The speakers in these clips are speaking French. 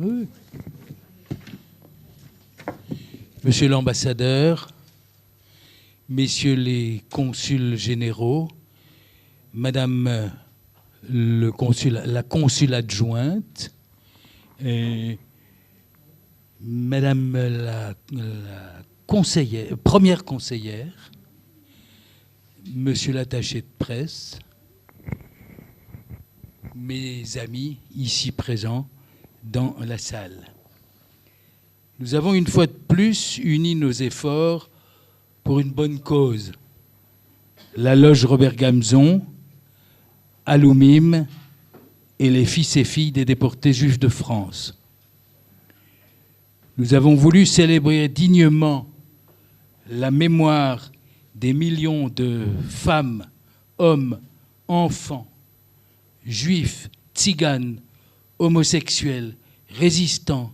Oui. Monsieur l'ambassadeur, messieurs les consuls généraux, madame la consule adjointe, madame la conseillère, première conseillère, monsieur l'attaché de presse, mes amis ici présents dans la salle. Nous avons une fois de plus uni nos efforts pour une bonne cause. La loge Robert Gamzon, Aloumim et les fils et filles des déportés juifs de France. Nous avons voulu célébrer dignement la mémoire des millions de femmes, hommes, enfants, juifs, tziganes, homosexuels, résistants,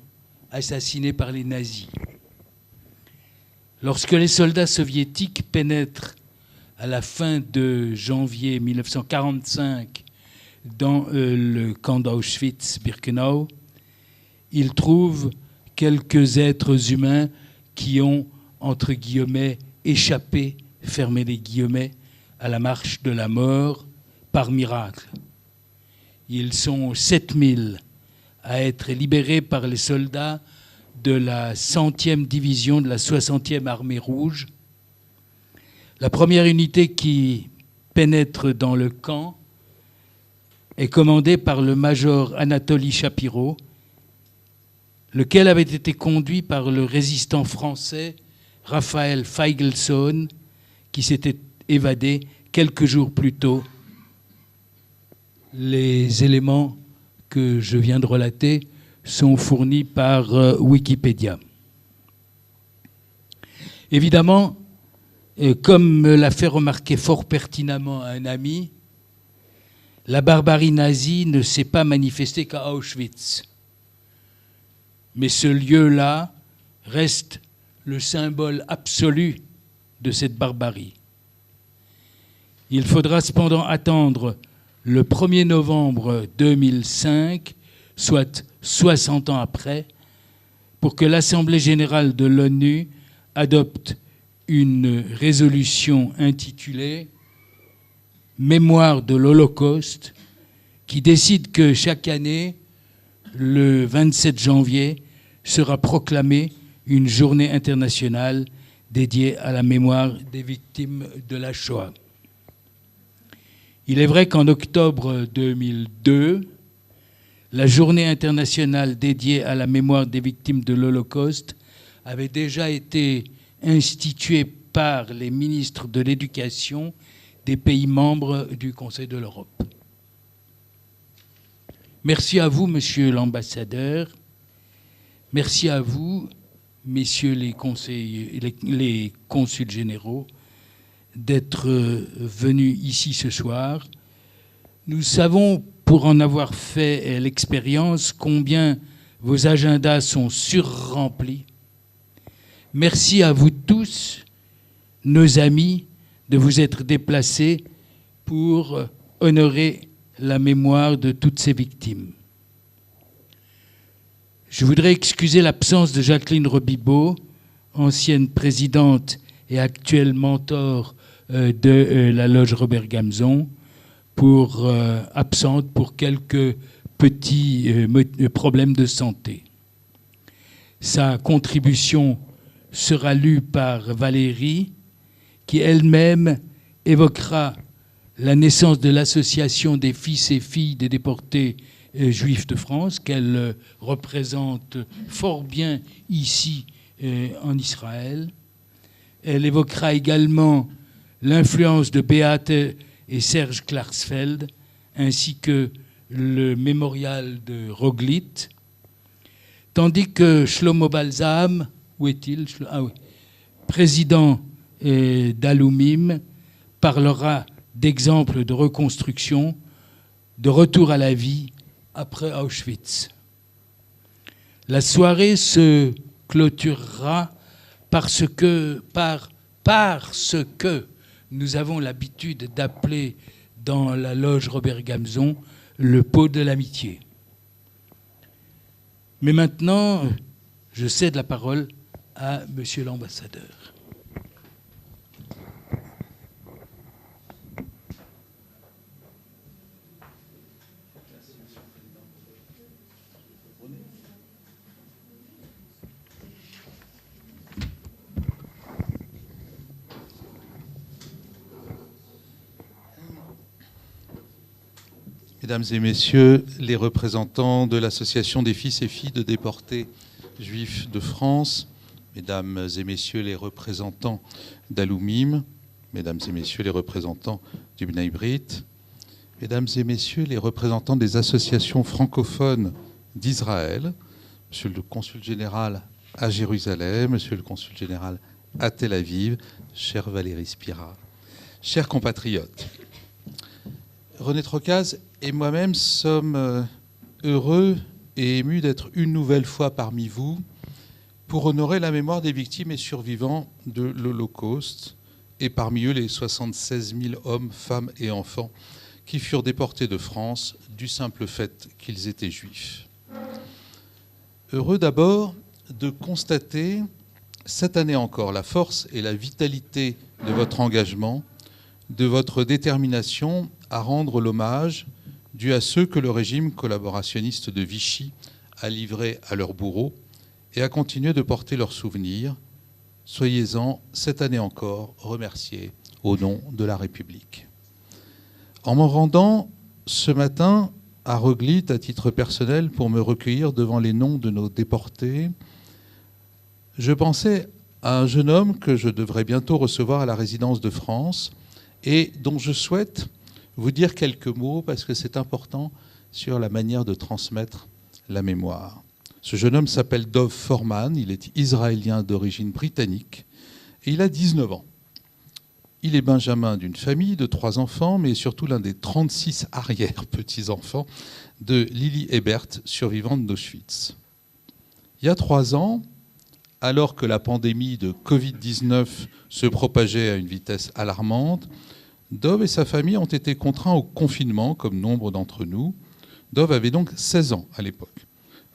assassinés par les nazis. Lorsque les soldats soviétiques pénètrent à la fin de janvier 1945 dans le camp d'Auschwitz-Birkenau, ils trouvent quelques êtres humains qui ont, entre guillemets, échappé, fermez les guillemets, à la marche de la mort par miracle. Ils sont 7000 à être libérés par les soldats de la 100e division de la 60e armée rouge. La première unité qui pénètre dans le camp est commandée par le major Anatoly Shapiro, lequel avait été conduit par le résistant français Raphaël Feigelson, qui s'était évadé quelques jours plus tôt. Les éléments que je viens de relater sont fournis par Wikipédia. Évidemment, comme me l'a fait remarquer fort pertinemment un ami, la barbarie nazie ne s'est pas manifestée qu'à Auschwitz. Mais ce lieu-là reste le symbole absolu de cette barbarie. Il faudra cependant attendre le 1er novembre 2005, soit 60 ans après, pour que l'Assemblée générale de l'ONU adopte une résolution intitulée « Mémoire de l'Holocauste » qui décide que chaque année, le 27 janvier, sera proclamée une journée internationale dédiée à la mémoire des victimes de la Shoah. Il est vrai qu'en octobre 2002, la journée internationale dédiée à la mémoire des victimes de l'Holocauste avait déjà été instituée par les ministres de l'Éducation des pays membres du Conseil de l'Europe. Merci à vous, monsieur l'ambassadeur. Merci à vous, messieurs les consuls généraux, d'être venus ici ce soir. Nous savons, pour en avoir fait l'expérience, combien vos agendas sont surremplis. Merci à vous tous, nos amis, de vous être déplacés pour honorer la mémoire de toutes ces victimes. Je voudrais excuser l'absence de Jacqueline Robibaud, ancienne présidente et actuelle mentor de la loge Robert Gamzon, absente pour quelques petits problèmes de santé. Sa contribution sera lue par Valérie, qui elle-même évoquera la naissance de l'association des fils et filles des déportés juifs de France, qu'elle représente fort bien ici en Israël. Elle évoquera également l'influence de Beate et Serge Klarsfeld, ainsi que le mémorial de Roglit, tandis que Shlomo Balsam, où est-il ? Ah oui, président d'Aloumim, parlera d'exemples de reconstruction, de retour à la vie après Auschwitz. La soirée se clôturera parce que nous avons l'habitude d'appeler dans la loge Robert Gamzon le pot de l'amitié. Mais maintenant, je cède la parole à Monsieur l'ambassadeur. Mesdames et messieurs, les représentants de l'Association des fils et filles de déportés juifs de France, mesdames et messieurs les représentants d'Aloumim, mesdames et messieurs les représentants du Bnei Brit, mesdames et messieurs les représentants des associations francophones d'Israël, monsieur le consul général à Jérusalem, monsieur le consul général à Tel Aviv, cher Valérie Spira, chers compatriotes, René Trocaz et moi-même sommes heureux et émus d'être une nouvelle fois parmi vous pour honorer la mémoire des victimes et survivants de l'Holocauste, et parmi eux les 76 000 hommes, femmes et enfants qui furent déportés de France du simple fait qu'ils étaient juifs. Heureux d'abord de constater cette année encore la force et la vitalité de votre engagement, de votre détermination à rendre l'hommage dû à ceux que le régime collaborationniste de Vichy a livrés à leurs bourreaux et à continuer de porter leurs souvenirs. Soyez-en, cette année encore, remerciés au nom de la République. En me rendant ce matin à Roglit, à titre personnel, pour me recueillir devant les noms de nos déportés, je pensais à un jeune homme que je devrais bientôt recevoir à la résidence de France et dont je souhaite vous dire quelques mots parce que c'est important sur la manière de transmettre la mémoire. Ce jeune homme s'appelle Dov Foreman, il est israélien d'origine britannique et il a 19 ans. Il est benjamin d'une famille de 3 enfants, mais surtout l'un des 36 arrière-petits-enfants de Lili Ebert, survivante d'Auschwitz. Il y a 3 ans, alors que la pandémie de Covid-19 se propageait à une vitesse alarmante, Dov et sa famille ont été contraints au confinement, comme nombre d'entre nous. Dov avait donc 16 ans à l'époque.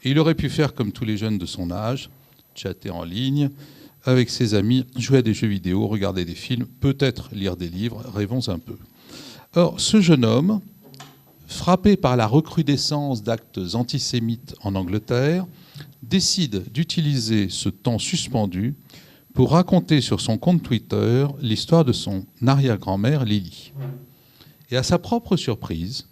Et il aurait pu faire comme tous les jeunes de son âge, chatter en ligne, avec ses amis, jouer à des jeux vidéo, regarder des films, peut-être lire des livres, rêvons un peu. Or, ce jeune homme, frappé par la recrudescence d'actes antisémites en Angleterre, décide d'utiliser ce temps suspendu pour raconter sur son compte Twitter l'histoire de son arrière-grand-mère Lily. Et à sa propre surprise,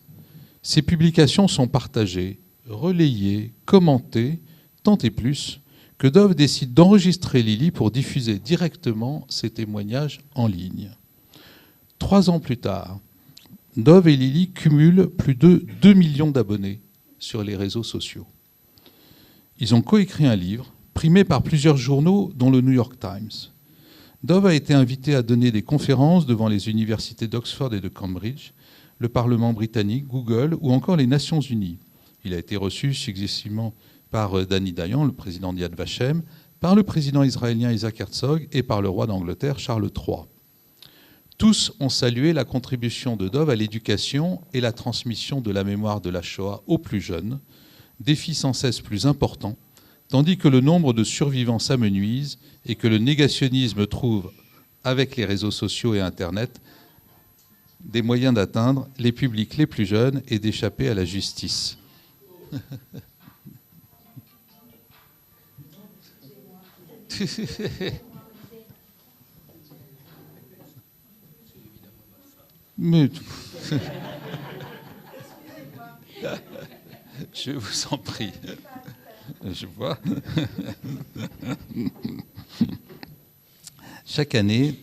ses publications sont partagées, relayées, commentées, tant et plus que Dov décide d'enregistrer Lily pour diffuser directement ses témoignages en ligne. 3 ans plus tard, Dov et Lily cumulent plus de 2 millions d'abonnés sur les réseaux sociaux. Ils ont coécrit un livre, primé par plusieurs journaux, dont le New York Times. Dov a été invité à donner des conférences devant les universités d'Oxford et de Cambridge, le Parlement britannique, Google ou encore les Nations Unies. Il a été reçu successivement par Danny Dayan, le président d'Yad Vashem, par le président israélien Isaac Herzog et par le roi d'Angleterre Charles III. Tous ont salué la contribution de Dov à l'éducation et la transmission de la mémoire de la Shoah aux plus jeunes, défi sans cesse plus important, tandis que le nombre de survivants s'amenuise et que le négationnisme trouve, avec les réseaux sociaux et Internet, des moyens d'atteindre les publics les plus jeunes et d'échapper à la justice. Mais... Je vous en prie. Je vois. Chaque année,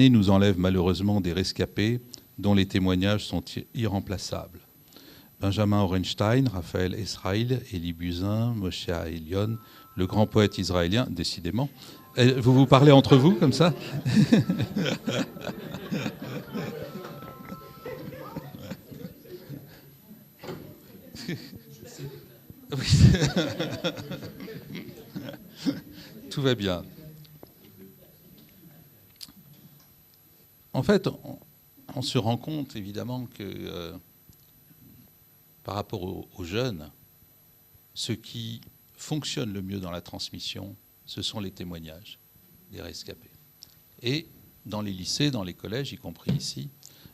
nous enlève malheureusement des rescapés dont les témoignages sont irremplaçables. Benjamin Orenstein, Raphaël Esraïl, Élie Buzyn, Moshe Elion, le grand poète israélien, décidément. Vous vous parlez entre vous comme ça ? Oui. Tout va bien. En fait, on se rend compte évidemment que par rapport aux jeunes, ce qui fonctionne le mieux dans la transmission, ce sont les témoignages des rescapés. Et dans les lycées, dans les collèges, y compris ici,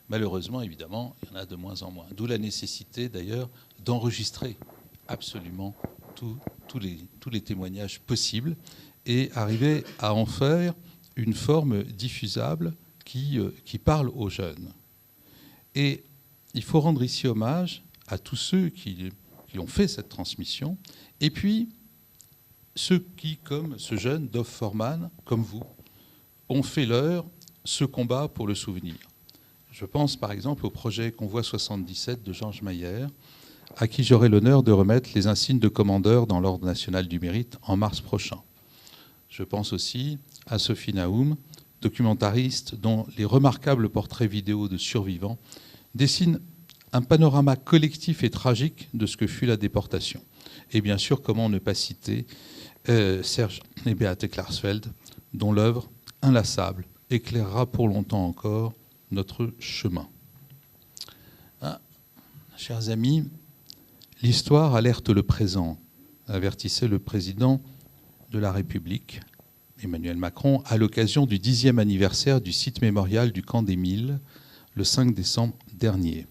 malheureusement, évidemment, il y en a de moins en moins. D'où la nécessité, d'ailleurs, d'enregistrer absolument tous les témoignages possibles et arriver à en faire une forme diffusable qui parle aux jeunes. Et il faut rendre ici hommage à tous ceux qui ont fait cette transmission, et puis ceux qui, comme ce jeune Dov Foreman, comme vous, ont fait leur ce combat pour le souvenir. Je pense par exemple au projet Convoi 77 de Georges Mayer, à qui j'aurai l'honneur de remettre les insignes de commandeur dans l'Ordre national du mérite en mars prochain. Je pense aussi à Sophie Naoum, documentariste dont les remarquables portraits vidéo de survivants dessinent un panorama collectif et tragique de ce que fut la déportation. Et bien sûr, comment ne pas citer Serge et Beate Klarsfeld, dont l'œuvre inlassable éclairera pour longtemps encore notre chemin. Chers amis, l'histoire alerte le présent, avertissait le président de la République, Emmanuel Macron, à l'occasion du 10e anniversaire du site mémorial du camp des Milles, le 5 décembre dernier.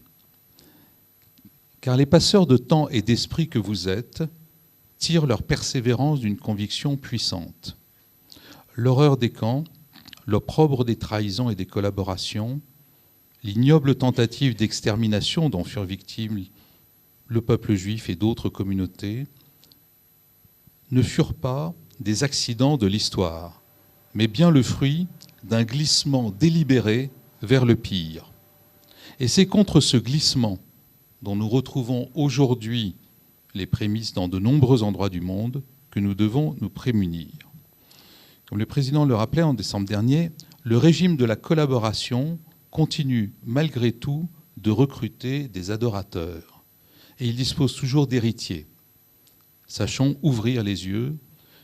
Car les passeurs de temps et d'esprit que vous êtes tirent leur persévérance d'une conviction puissante. L'horreur des camps, l'opprobre des trahisons et des collaborations, l'ignoble tentative d'extermination dont furent victimes le peuple juif et d'autres communautés, ne furent pas des accidents de l'histoire, mais bien le fruit d'un glissement délibéré vers le pire. Et c'est contre ce glissement dont nous retrouvons aujourd'hui les prémices dans de nombreux endroits du monde que nous devons nous prémunir. Comme le président le rappelait en décembre dernier, le régime de la collaboration continue malgré tout de recruter des adorateurs. Et il dispose toujours d'héritiers. Sachons ouvrir les yeux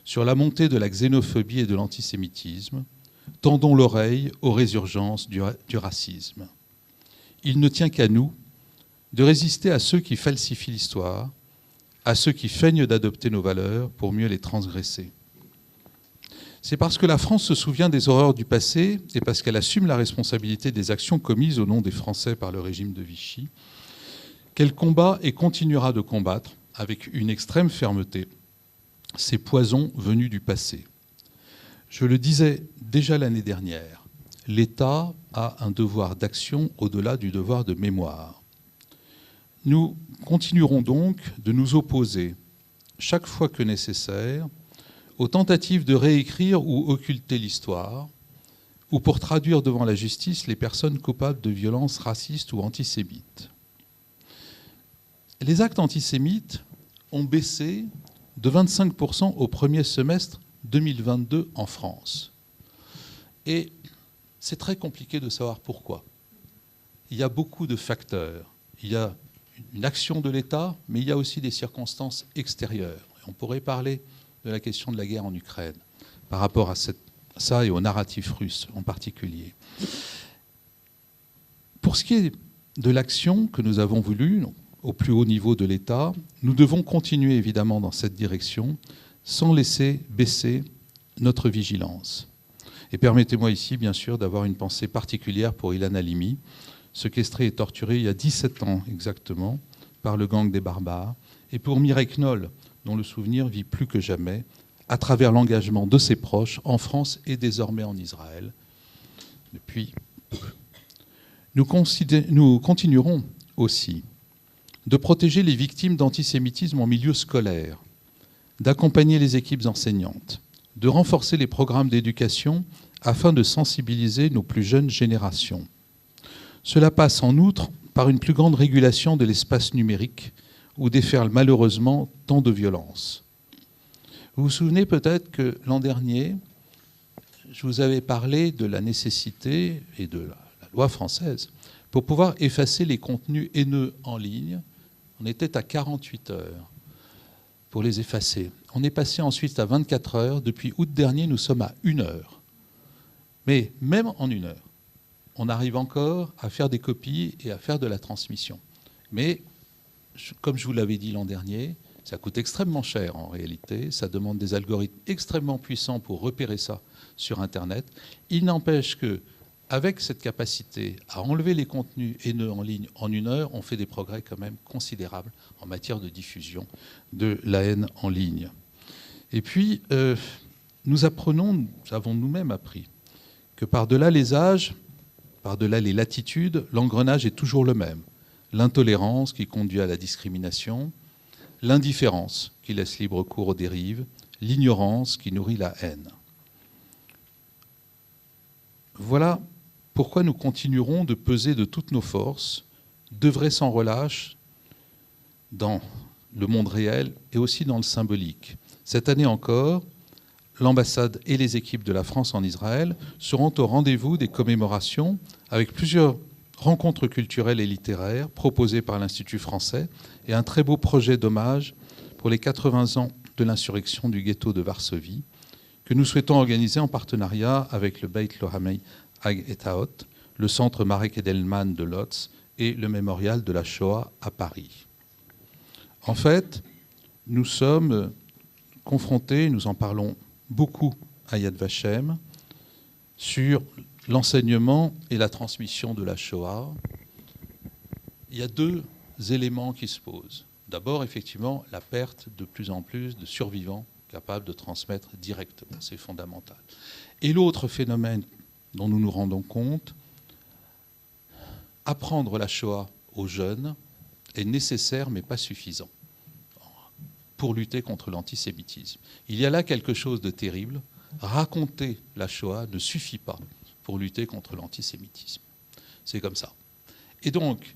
sur la montée de la xénophobie et de l'antisémitisme. Tendons l'oreille aux résurgences du racisme. Il ne tient qu'à nous de résister à ceux qui falsifient l'histoire, à ceux qui feignent d'adopter nos valeurs pour mieux les transgresser. C'est parce que la France se souvient des horreurs du passé et parce qu'elle assume la responsabilité des actions commises au nom des Français par le régime de Vichy qu'elle combat et continuera de combattre avec une extrême fermeté ces poisons venus du passé. Je le disais déjà l'année dernière, l'État a un devoir d'action au-delà du devoir de mémoire. Nous continuerons donc de nous opposer, chaque fois que nécessaire, aux tentatives de réécrire ou occulter l'histoire, ou pour traduire devant la justice les personnes coupables de violences racistes ou antisémites. Les actes antisémites ont baissé de 25% au premier semestre 2022 en France. Et c'est très compliqué de savoir pourquoi. Il y a beaucoup de facteurs. Il y a une action de l'État, mais il y a aussi des circonstances extérieures. On pourrait parler de la question de la guerre en Ukraine, par rapport à ça et au narratif russe en particulier. Pour ce qui est de l'action que nous avons voulu, au plus haut niveau de l'État, nous devons continuer évidemment dans cette direction, sans laisser baisser notre vigilance. Et permettez-moi ici, bien sûr, d'avoir une pensée particulière pour Ilan Halimi, séquestré et torturé il y a 17 ans exactement par le gang des barbares, et pour Mireille Knoll, dont le souvenir vit plus que jamais, à travers l'engagement de ses proches en France et désormais en Israël. Depuis peu. Nous continuerons aussi de protéger les victimes d'antisémitisme en milieu scolaire, d'accompagner les équipes enseignantes, de renforcer les programmes d'éducation afin de sensibiliser nos plus jeunes générations. Cela passe en outre par une plus grande régulation de l'espace numérique où déferlent malheureusement tant de violences. Vous vous souvenez peut-être que l'an dernier, je vous avais parlé de la nécessité et de la loi française pour pouvoir effacer les contenus haineux en ligne. On était à 48 heures pour les effacer. On est passé ensuite à 24 heures. Depuis août dernier, nous sommes à 1 heure. Mais même en 1 heure, on arrive encore à faire des copies et à faire de la transmission. Mais comme je vous l'avais dit l'an dernier, ça coûte extrêmement cher en réalité. Ça demande des algorithmes extrêmement puissants pour repérer ça sur Internet. Il n'empêche que, avec cette capacité à enlever les contenus haineux en ligne en 1 heure, on fait des progrès quand même considérables en matière de diffusion de la haine en ligne. Et puis, nous avons nous-mêmes appris que par-delà les âges, par-delà les latitudes, l'engrenage est toujours le même. L'intolérance qui conduit à la discrimination, l'indifférence qui laisse libre cours aux dérives, l'ignorance qui nourrit la haine. Voilà pourquoi nous continuerons de peser de toutes nos forces, d'œuvrer sans relâche dans le monde réel et aussi dans le symbolique. Cette année encore, l'ambassade et les équipes de la France en Israël seront au rendez-vous des commémorations avec plusieurs rencontres culturelles et littéraires proposées par l'Institut français et un très beau projet d'hommage pour les 80 ans de l'insurrection du ghetto de Varsovie que nous souhaitons organiser en partenariat avec le Beit Lohamei Hag et Haot, le centre Marek Edelman de Łódź et le mémorial de la Shoah à Paris. En fait, nous sommes confrontés, nous en parlons beaucoup à Yad Vashem, sur l'enseignement et la transmission de la Shoah. Il y a 2 éléments qui se posent. D'abord, effectivement, la perte de plus en plus de survivants capables de transmettre directement, c'est fondamental. Et l'autre phénomène dont nous nous rendons compte, apprendre la Shoah aux jeunes est nécessaire mais pas suffisant pour lutter contre l'antisémitisme. Il y a là quelque chose de terrible. Raconter la Shoah ne suffit pas pour lutter contre l'antisémitisme. C'est comme ça. Et donc,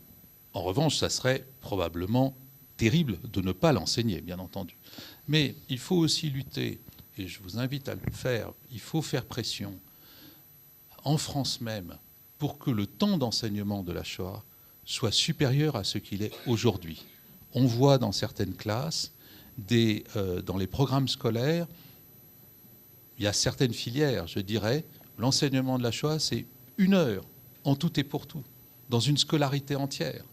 en revanche, ça serait probablement terrible de ne pas l'enseigner, bien entendu. Mais il faut aussi lutter, et je vous invite à le faire, il faut faire pression en France même pour que le temps d'enseignement de la Shoah soit supérieur à ce qu'il est aujourd'hui. On voit dans certaines classes, dans les programmes scolaires, il y a certaines filières, je dirais, l'enseignement de la Shoah, c'est 1 heure, en tout et pour tout, dans une scolarité entière.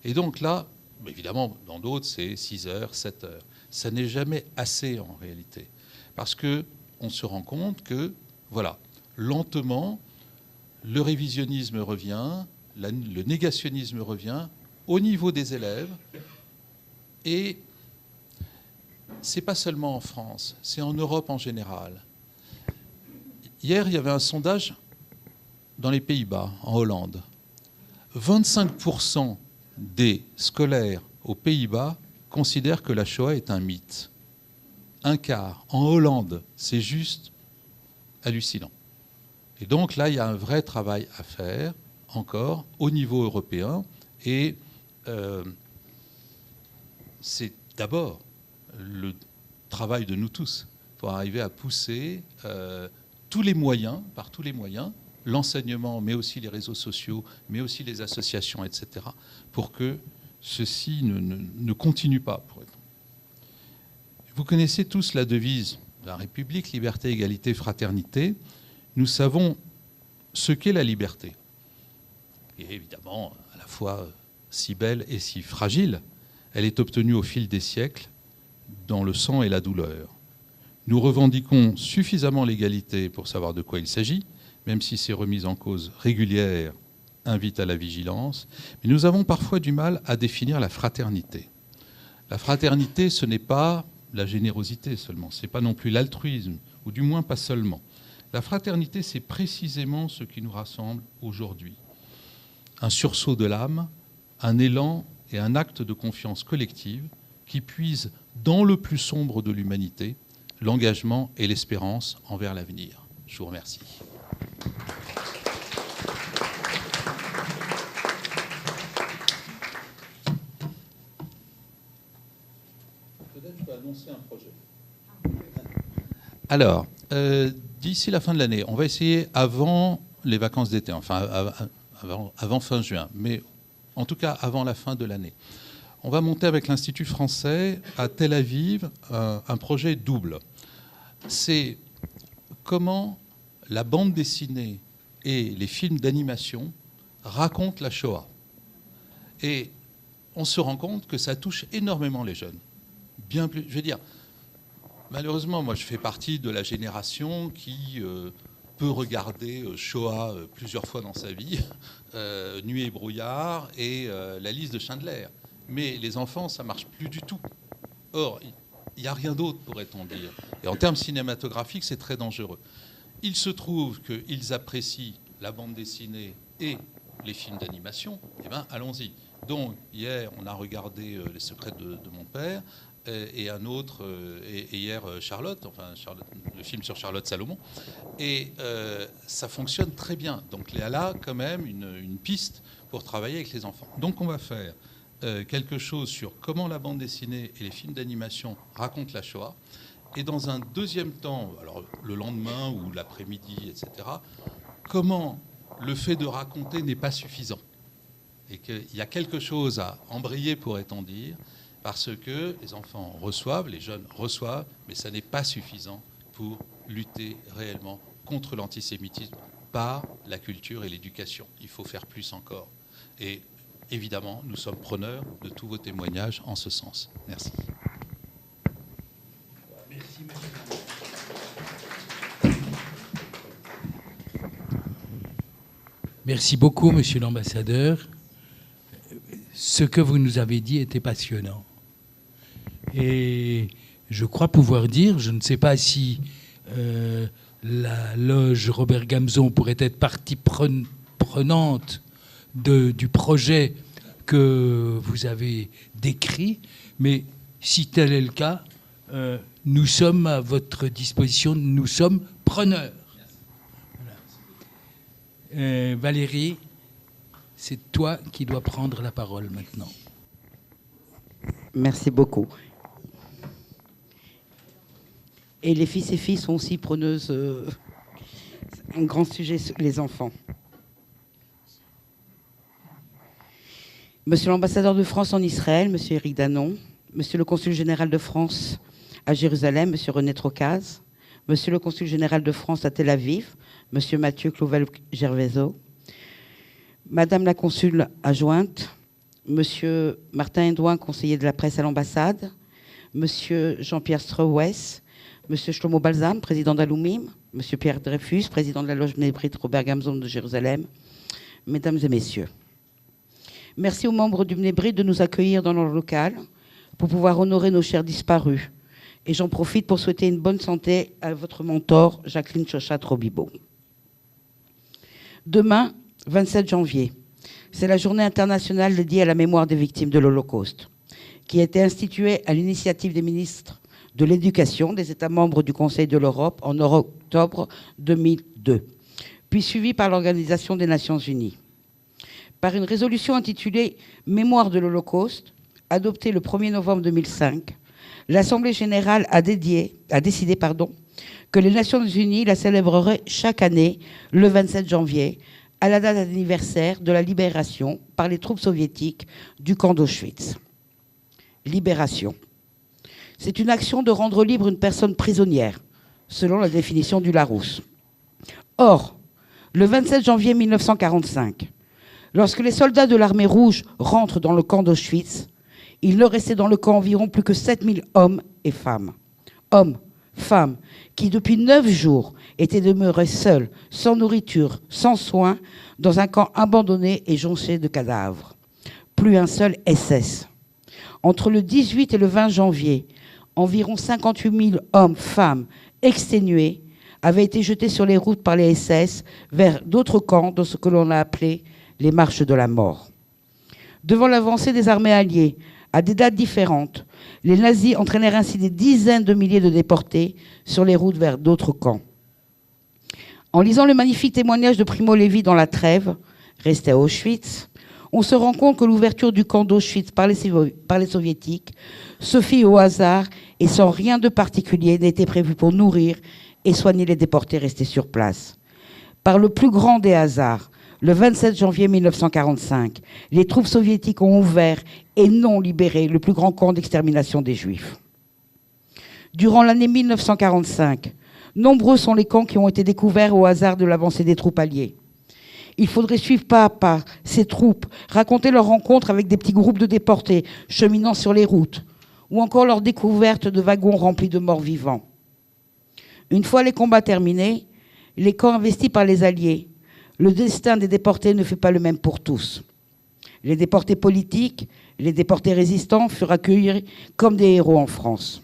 Et donc là, évidemment, dans d'autres, c'est 6 heures, 7 heures. Ça n'est jamais assez en réalité. Parce qu'on se rend compte que, voilà, lentement, le révisionnisme revient, le négationnisme revient au niveau des élèves. Et ce n'est pas seulement en France, c'est en Europe en général. Hier, il y avait un sondage dans les Pays-Bas, en Hollande. 25% des scolaires aux Pays-Bas considèrent que la Shoah est un mythe. 1/4. En Hollande, c'est juste hallucinant. Et donc là, il y a un vrai travail à faire, encore, au niveau européen. Et c'est d'abord le travail de nous tous pour arriver à pousser tous les moyens, par tous les moyens, l'enseignement, mais aussi les réseaux sociaux, mais aussi les associations, etc., pour que ceci ne continue pas. Vous connaissez tous la devise de la République, liberté, égalité, fraternité. Nous savons ce qu'est la liberté. Et évidemment, à la fois si belle et si fragile, elle est obtenue au fil des siècles, dans le sang et la douleur. Nous revendiquons suffisamment l'égalité pour savoir de quoi il s'agit, même si ces remises en cause régulières invitent à la vigilance. Mais nous avons parfois du mal à définir la fraternité. La fraternité, ce n'est pas la générosité seulement, ce n'est pas non plus l'altruisme, ou du moins pas seulement. La fraternité, c'est précisément ce qui nous rassemble aujourd'hui. Un sursaut de l'âme, un élan et un acte de confiance collective qui puise dans le plus sombre de l'humanité l'engagement et l'espérance envers l'avenir. Je vous remercie. Peut-être je peux annoncer un projet. Alors, d'ici la fin de l'année, on va essayer avant les vacances d'été, enfin avant fin juin, mais en tout cas avant la fin de l'année. On va monter avec l'Institut français à Tel Aviv un projet double. C'est comment la bande dessinée et les films d'animation racontent la Shoah. Et on se rend compte que ça touche énormément les jeunes. Bien plus, je veux dire, malheureusement, moi je fais partie de la génération qui peut regarder Shoah plusieurs fois dans sa vie, Nuit et brouillard et la liste de Schindler. Mais les enfants, ça marche plus du tout. Or, il n'y a rien d'autre, pourrait-on dire. Et en termes cinématographiques, c'est très dangereux. Il se trouve qu'ils apprécient la bande dessinée et les films d'animation. Eh bien, allons-y. Donc, hier, on a regardé Les secrets de mon père et un autre, et hier, Charlotte, le film sur Charlotte Salomon. Et ça fonctionne très bien. Donc, il y a là, quand même, une piste pour travailler avec les enfants. Donc, on va faire quelque chose sur comment la bande dessinée et les films d'animation racontent la Shoah. Et dans un deuxième temps, alors le lendemain ou l'après-midi, etc., comment le fait de raconter n'est pas suffisant. Et qu'il y a quelque chose à embrayer, pourrait-on dire, parce que les enfants reçoivent, les jeunes reçoivent, mais ça n'est pas suffisant pour lutter réellement contre l'antisémitisme par la culture et l'éducation. Il faut faire plus encore. Et évidemment, nous sommes preneurs de tous vos témoignages en ce sens. Merci. Merci, merci beaucoup, monsieur l'ambassadeur. Ce que vous nous avez dit était passionnant. Et je crois pouvoir dire, je ne sais pas si la loge Robert Gamzon pourrait être partie prenante du projet que vous avez décrit, mais si tel est le cas, nous sommes à votre disposition, nous sommes preneurs. Voilà. Valérie, c'est toi qui dois prendre la parole maintenant. Merci beaucoup. Et les fils et filles sont aussi preneuses. Un grand sujet, les enfants. Monsieur l'ambassadeur de France en Israël, monsieur Éric Danon, monsieur le consul général de France à Jérusalem, monsieur René Trocaz, monsieur le consul général de France à Tel Aviv, monsieur Mathieu Clouvel-Gervaiso, madame la consule adjointe, monsieur Martin Edouin, conseiller de la presse à l'ambassade, monsieur Jean-Pierre Strauès, monsieur Shlomo Balsam, président d'Aloumim, monsieur Pierre Dreyfus, président de la loge Bnei Brit Robert Gamzon de Jérusalem, mesdames et messieurs. Merci aux membres du Bnei Brit de nous accueillir dans leur local pour pouvoir honorer nos chers disparus. Et j'en profite pour souhaiter une bonne santé à votre mentor, Jacqueline Chochat-Robibo. Demain, 27 janvier, c'est la journée internationale dédiée à la mémoire des victimes de l'Holocauste, qui a été instituée à l'initiative des ministres de l'Éducation des États membres du Conseil de l'Europe en octobre 2002, puis suivie par l'Organisation des Nations Unies. Par une résolution intitulée « Mémoire de l'Holocauste », adoptée le 1er novembre 2005, l'Assemblée générale a décidé que les Nations Unies la célébreraient chaque année le 27 janvier, à la date d'anniversaire de la libération par les troupes soviétiques du camp d'Auschwitz. Libération. C'est une action de rendre libre une personne prisonnière, selon la définition du Larousse. Or, le 27 janvier 1945, lorsque les soldats de l'armée rouge rentrent dans le camp d'Auschwitz, il ne restait dans le camp environ plus que 7000 hommes et femmes. Hommes, femmes, qui depuis 9 jours étaient demeurés seuls, sans nourriture, sans soins, dans un camp abandonné et jonché de cadavres. Plus un seul SS. Entre le 18 et le 20 janvier, environ 58 000 hommes, femmes, exténués, avaient été jetés sur les routes par les SS vers d'autres camps dans ce que l'on a appelé les marches de la mort. Devant l'avancée des armées alliées, à des dates différentes, les nazis entraînèrent ainsi des dizaines de milliers de déportés sur les routes vers d'autres camps. En lisant le magnifique témoignage de Primo Levi dans La Trêve, resté à Auschwitz, on se rend compte que l'ouverture du camp d'Auschwitz par les soviétiques se fit au hasard et sans rien de particulier n'était prévu pour nourrir et soigner les déportés restés sur place. Par le plus grand des hasards, le 27 janvier 1945, les troupes soviétiques ont ouvert et non libéré le plus grand camp d'extermination des Juifs. Durant l'année 1945, nombreux sont les camps qui ont été découverts au hasard de l'avancée des troupes alliées. Il faudrait suivre pas à pas ces troupes, raconter leurs rencontres avec des petits groupes de déportés cheminant sur les routes, ou encore leur découverte de wagons remplis de morts vivants. Une fois les combats terminés, les camps investis par les Alliés, le destin des déportés ne fut pas le même pour tous. Les déportés politiques, les déportés résistants furent accueillis comme des héros en France.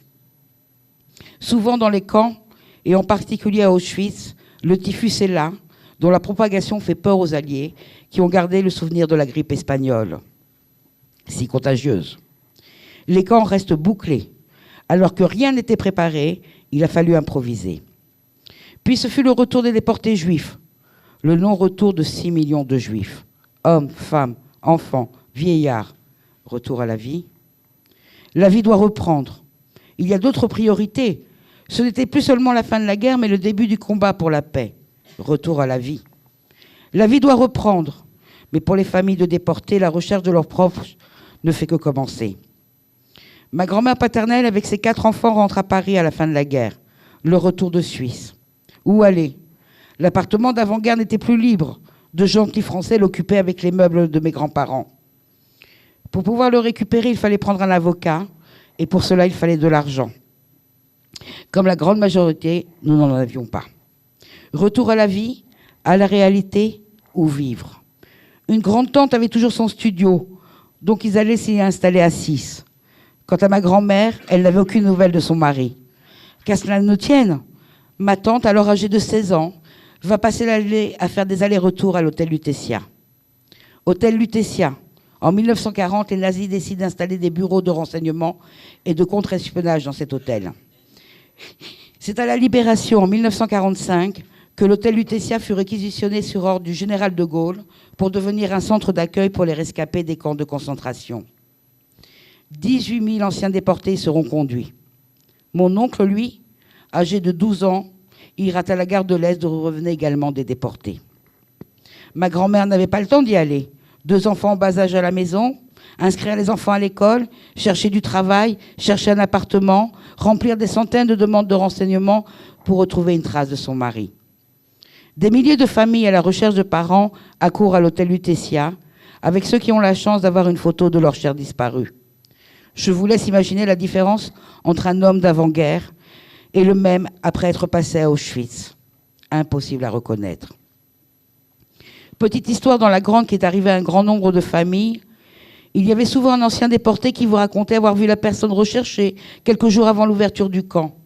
Souvent dans les camps, et en particulier à Auschwitz, le typhus est là, dont la propagation fait peur aux Alliés, qui ont gardé le souvenir de la grippe espagnole, si contagieuse. Les camps restent bouclés. Alors que rien n'était préparé, il a fallu improviser. Puis ce fut le retour des déportés juifs, le non-retour de 6 millions de juifs, hommes, femmes, enfants, vieillards. Retour à la vie. La vie doit reprendre. Il y a d'autres priorités. Ce n'était plus seulement la fin de la guerre, mais le début du combat pour la paix. Retour à la vie. La vie doit reprendre. Mais pour les familles de déportés, la recherche de leurs proches ne fait que commencer. Ma grand-mère paternelle, avec ses 4 enfants, rentre à Paris à la fin de la guerre. Le retour de Suisse. Où aller? L'appartement d'avant-guerre n'était plus libre. De gentils Français l'occupaient avec les meubles de mes grands-parents. Pour pouvoir le récupérer, il fallait prendre un avocat, et pour cela, il fallait de l'argent. Comme la grande majorité, nous n'en avions pas. Retour à la vie, à la réalité, ou vivre. Une grande-tante avait toujours son studio, donc ils allaient s'y installer à 6. Quant à ma grand-mère, elle n'avait aucune nouvelle de son mari. Qu'à cela ne tienne, ma tante, alors âgée de 16 ans, va passer l'année à faire des allers-retours à l'hôtel Lutetia. Hôtel Lutetia. En 1940, les nazis décident d'installer des bureaux de renseignement et de contre-espionnage dans cet hôtel. C'est à la Libération, en 1945, que l'hôtel Lutetia fut réquisitionné sur ordre du général de Gaulle pour devenir un centre d'accueil pour les rescapés des camps de concentration. 18 000 anciens déportés y seront conduits. Mon oncle, lui, âgé de 12 ans, ira à la gare de l'Est d'où revenaient également des déportés. Ma grand-mère n'avait pas le temps d'y aller. 2 enfants en bas âge à la maison, inscrire les enfants à l'école, chercher du travail, chercher un appartement, remplir des centaines de demandes de renseignements pour retrouver une trace de son mari. Des milliers de familles à la recherche de parents accourent à l'hôtel Lutetia, avec ceux qui ont la chance d'avoir une photo de leur cher disparu. Je vous laisse imaginer la différence entre un homme d'avant-guerre et le même après être passé à Auschwitz. Impossible à reconnaître. Petite histoire dans la grande qui est arrivée à un grand nombre de familles. Il y avait souvent un ancien déporté qui vous racontait avoir vu la personne recherchée quelques jours avant l'ouverture du camp.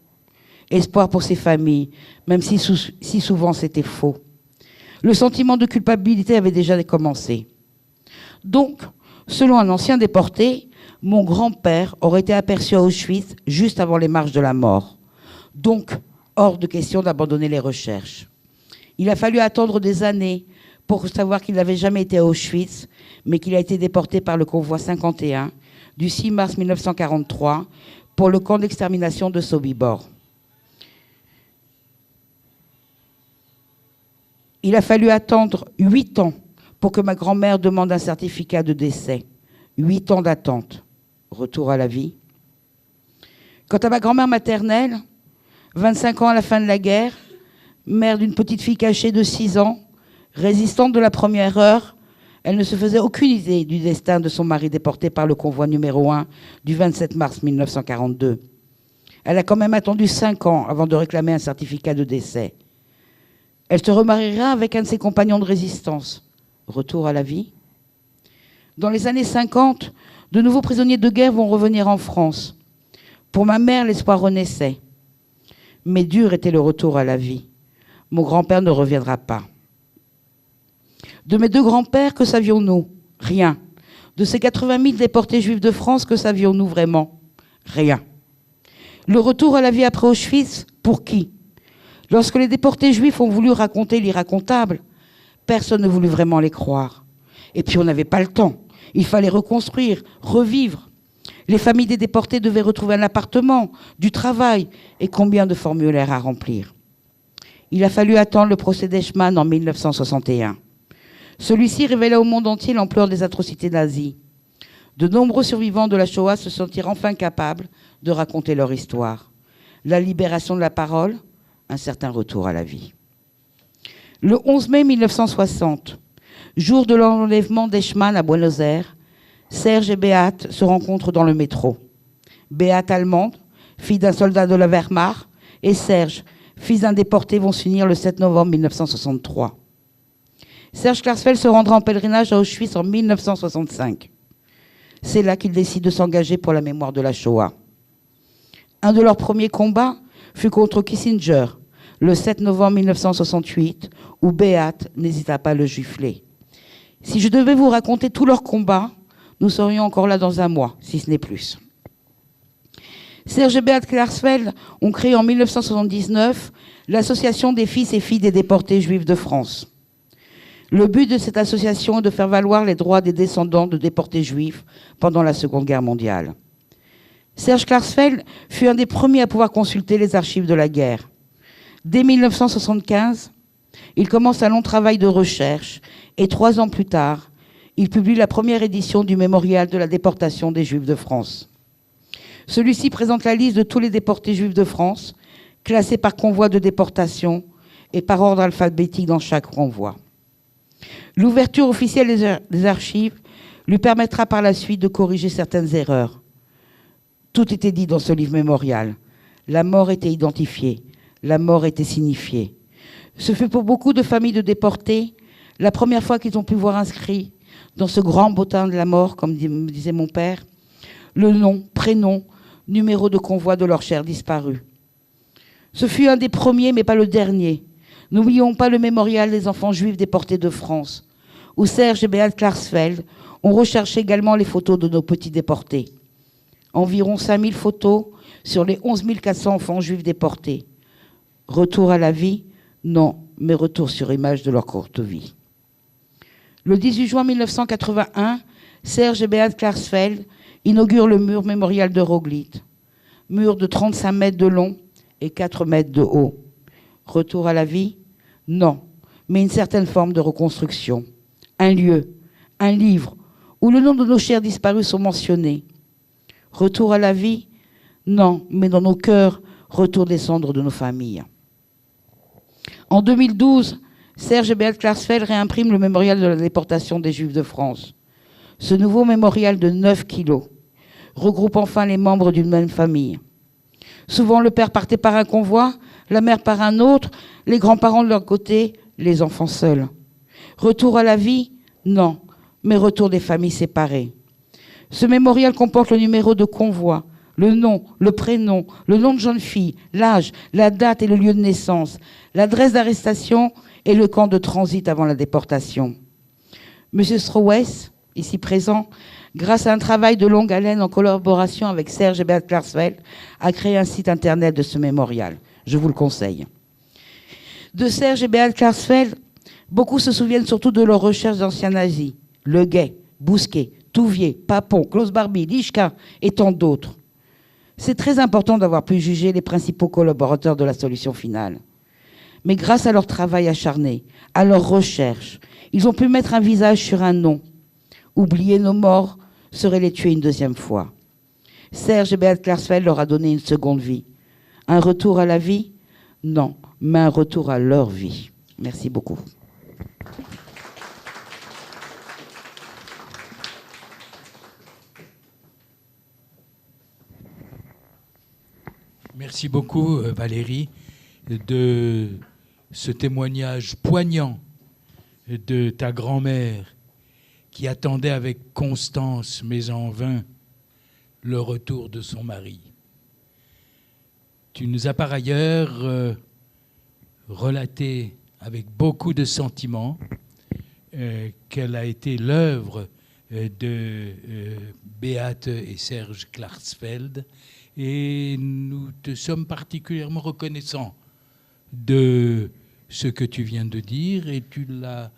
Espoir pour ces familles, même si souvent c'était faux. Le sentiment de culpabilité avait déjà commencé. Donc, selon un ancien déporté, mon grand-père aurait été aperçu à Auschwitz juste avant les marches de la mort. Donc, hors de question d'abandonner les recherches. Il a fallu attendre des années pour savoir qu'il n'avait jamais été à Auschwitz, mais qu'il a été déporté par le convoi 51 du 6 mars 1943 pour le camp d'extermination de Sobibor. Il a fallu attendre 8 ans pour que ma grand-mère demande un certificat de décès. 8 ans d'attente. Retour à la vie. Quant à ma grand-mère maternelle, 25 ans à la fin de la guerre, mère d'une petite fille cachée de 6 ans, résistante de la première heure, elle ne se faisait aucune idée du destin de son mari déporté par le convoi numéro 1 du 27 mars 1942. Elle a quand même attendu 5 ans avant de réclamer un certificat de décès. Elle se remariera avec un de ses compagnons de résistance. Retour à la vie. Dans les années 50, de nouveaux prisonniers de guerre vont revenir en France. Pour ma mère, l'espoir renaissait. Mais dur était le retour à la vie. Mon grand-père ne reviendra pas. De mes 2 grands-pères, que savions-nous? Rien. De ces 80 000 déportés juifs de France, que savions-nous vraiment? Rien. Le retour à la vie après Auschwitz, pour qui? Lorsque les déportés juifs ont voulu raconter l'irracontable, personne ne voulut vraiment les croire. Et puis on n'avait pas le temps. Il fallait reconstruire, revivre. Les familles des déportés devaient retrouver un appartement, du travail et combien de formulaires à remplir. Il a fallu attendre le procès d'Eichmann en 1961. Celui-ci révéla au monde entier l'ampleur des atrocités nazies. De nombreux survivants de la Shoah se sentirent enfin capables de raconter leur histoire. La libération de la parole, un certain retour à la vie. Le 11 mai 1960, Jour de l'enlèvement d'Eichmann à Buenos Aires, Serge et Beate se rencontrent dans le métro. Beate allemande, fille d'un soldat de la Wehrmacht, et Serge, fils d'un déporté, vont s'unir le 7 novembre 1963. Serge Klarsfeld se rendra en pèlerinage à Auschwitz en 1965. C'est là qu'il décide de s'engager pour la mémoire de la Shoah. Un de leurs premiers combats fut contre Kissinger, le 7 novembre 1968, où Beate n'hésita pas à le gifler. Si je devais vous raconter tous leurs combats, nous serions encore là dans un mois, si ce n'est plus. Serge et Beate Klarsfeld ont créé en 1979 l'Association des fils et filles des déportés juifs de France. Le but de cette association est de faire valoir les droits des descendants de déportés juifs pendant la Seconde Guerre mondiale. Serge Klarsfeld fut un des premiers à pouvoir consulter les archives de la guerre. Dès 1975, il commence un long travail de recherche et 3 ans plus tard, il publie la première édition du mémorial de la déportation des Juifs de France. Celui-ci présente la liste de tous les déportés juifs de France, classés par convoi de déportation et par ordre alphabétique dans chaque renvoi. L'ouverture officielle des archives lui permettra par la suite de corriger certaines erreurs. Tout était dit dans ce livre mémorial. La mort était identifiée, la mort était signifiée. Ce fut pour beaucoup de familles de déportés la première fois qu'ils ont pu voir inscrit dans ce grand bottin de la mort, comme me disait mon père, le nom, prénom, numéro de convoi de leurs chers disparus. Ce fut un des premiers, mais pas le dernier. N'oublions pas le mémorial des enfants juifs déportés de France, où Serge et Beate Klarsfeld ont recherché également les photos de nos petits déportés. Environ 5000 photos sur les 11 400 enfants juifs déportés. Retour à la vie? Non, mais retour sur image de leur courte vie. Le 18 juin 1981, Serge et Beate Klarsfeld inaugurent le mur mémorial de Roglitz. Mur de 35 mètres de long et 4 mètres de haut. Retour à la vie? Non, mais une certaine forme de reconstruction. Un lieu, un livre, où le nom de nos chers disparus sont mentionnés. Retour à la vie? Non, mais dans nos cœurs, retour des cendres de nos familles. En 2012, Serge et Beate Klarsfeld réimpriment le mémorial de la déportation des Juifs de France. Ce nouveau mémorial de 9 kilos regroupe enfin les membres d'une même famille. Souvent, le père partait par un convoi, la mère par un autre, les grands-parents de leur côté, les enfants seuls. Retour à la vie? Non, mais retour des familles séparées. Ce mémorial comporte le numéro de convoi, le nom, le prénom, le nom de jeune fille, l'âge, la date et le lieu de naissance, l'adresse d'arrestation et le camp de transit avant la déportation. Monsieur Strauès, ici présent, grâce à un travail de longue haleine en collaboration avec Serge et Beate Klarsfeld, a créé un site internet de ce mémorial. Je vous le conseille. De Serge et Beate Klarsfeld, beaucoup se souviennent surtout de leurs recherches d'anciens nazis. Le Guay, Bousquet, Touvier, Papon, Klaus Barbie, Lischka et tant d'autres. C'est très important d'avoir pu juger les principaux collaborateurs de la solution finale. Mais grâce à leur travail acharné, à leurs recherches, ils ont pu mettre un visage sur un nom. Oublier nos morts serait les tuer une deuxième fois. Serge et Beate Klarsfeld leur a donné une seconde vie. Un retour à la vie? Non, mais un retour à leur vie. Merci beaucoup. Merci beaucoup, Valérie, de ce témoignage poignant de ta grand-mère qui attendait avec constance, mais en vain, le retour de son mari. Tu nous as par ailleurs relaté avec beaucoup de sentiments quelle a été l'œuvre de Beate et Serge Klarsfeld, et nous te sommes particulièrement reconnaissants de ce que tu viens de dire, et tu l'as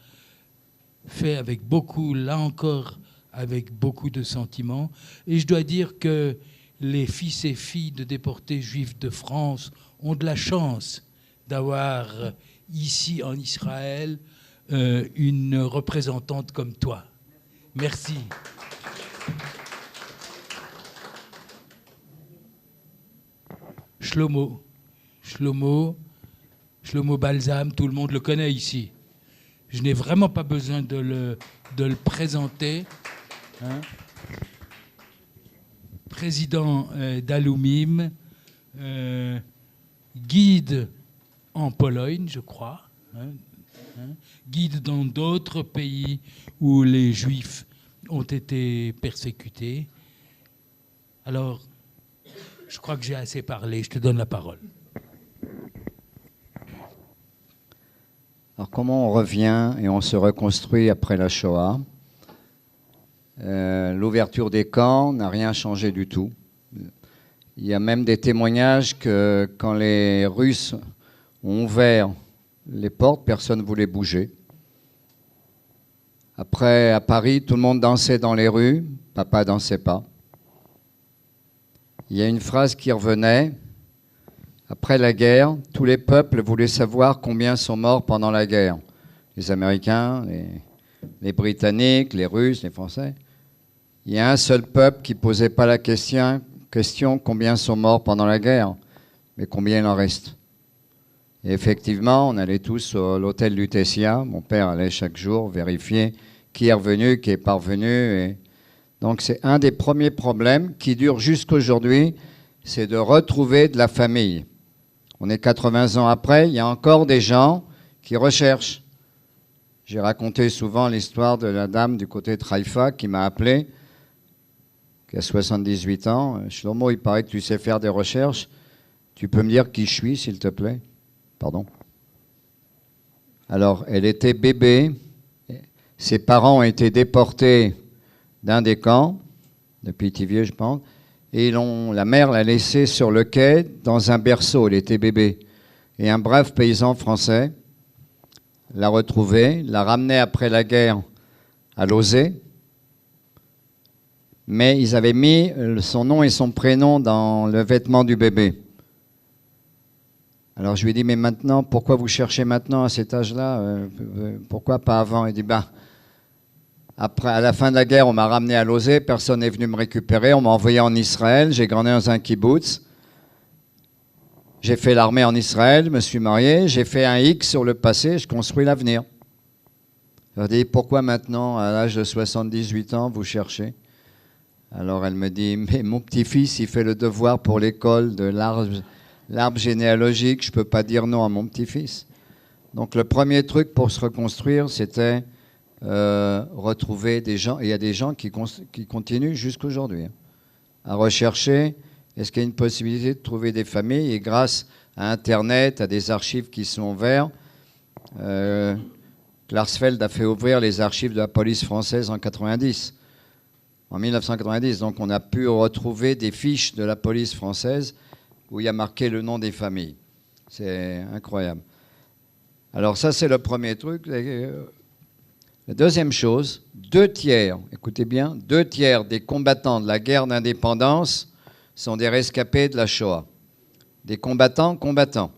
fait avec beaucoup, là encore, avec beaucoup de sentiments. Et je dois dire que les fils et filles de déportés juifs de France ont de la chance d'avoir ici en Israël une représentante comme toi. Merci. Shlomo Balsam, tout le monde le connaît ici. je n'ai vraiment pas besoin de le présenter. Hein. Président d'Alumim, guide en Pologne, je crois, guide dans d'autres pays où les Juifs ont été persécutés. Alors, je crois que j'ai assez parlé, je te donne la parole. Alors, comment on revient et on se reconstruit après la Shoah ? L'ouverture des camps n'a rien changé du tout. Il y a même des témoignages que quand les Russes ont ouvert les portes, personne ne voulait bouger. Après, à Paris, tout le monde dansait dans les rues, papa dansait pas. Il y a une phrase qui revenait. Après la guerre, tous les peuples voulaient savoir combien sont morts pendant la guerre. Les Américains, les Britanniques, les Russes, les Français. Il y a un seul peuple qui ne posait pas la question combien sont morts pendant la guerre, mais combien il en reste. Et effectivement, on allait tous à l'hôtel Lutetia. Mon père allait chaque jour vérifier qui est revenu, qui est parvenu. Et donc c'est un des premiers problèmes qui dure jusqu'aujourd'hui, c'est de retrouver de la famille. On est 80 ans après, il y a encore des gens qui recherchent. J'ai raconté souvent l'histoire de la dame du côté de Haïfa qui m'a appelé, qui a 78 ans. Shlomo, il paraît que tu sais faire des recherches. Tu peux me dire qui je suis, s'il te plaît ? Pardon. Alors, elle était bébé. Ses parents ont été déportés d'un des camps, de Pithiviers, je pense. Et la mère l'a laissée sur le quai dans un berceau. Elle était bébé. Et un brave paysan français l'a retrouvée, l'a ramenée après la guerre à Lausée. Mais ils avaient mis son nom et son prénom dans le vêtement du bébé. Alors je lui ai dit, mais maintenant, pourquoi vous cherchez maintenant à cet âge-là pourquoi pas avant ? Il dit, après, à la fin de la guerre, on m'a ramené à Lausée, personne n'est venu me récupérer, on m'a envoyé en Israël, j'ai grandi dans un kibbutz. J'ai fait l'armée en Israël, je me suis marié, j'ai fait un X sur le passé, je construis l'avenir. Je lui ai dit, pourquoi maintenant, à l'âge de 78 ans, vous cherchez ? Alors elle me dit, mais mon petit-fils, il fait le devoir pour l'école de l'arbre généalogique, je ne peux pas dire non à mon petit-fils. Donc le premier truc pour se reconstruire, c'était retrouver des gens, et il y a des gens qui continuent jusqu'aujourd'hui à rechercher, est-ce qu'il y a une possibilité de trouver des familles, et grâce à Internet, à des archives qui sont ouvertes, Klarsfeld a fait ouvrir les archives de la police française en 1990, donc on a pu retrouver des fiches de la police française où il y a marqué le nom des familles. C'est incroyable. Alors ça, c'est le premier truc. La deuxième chose, 2/3, écoutez bien, 2/3 des combattants de la guerre d'indépendance sont des rescapés de la Shoah. Des combattants.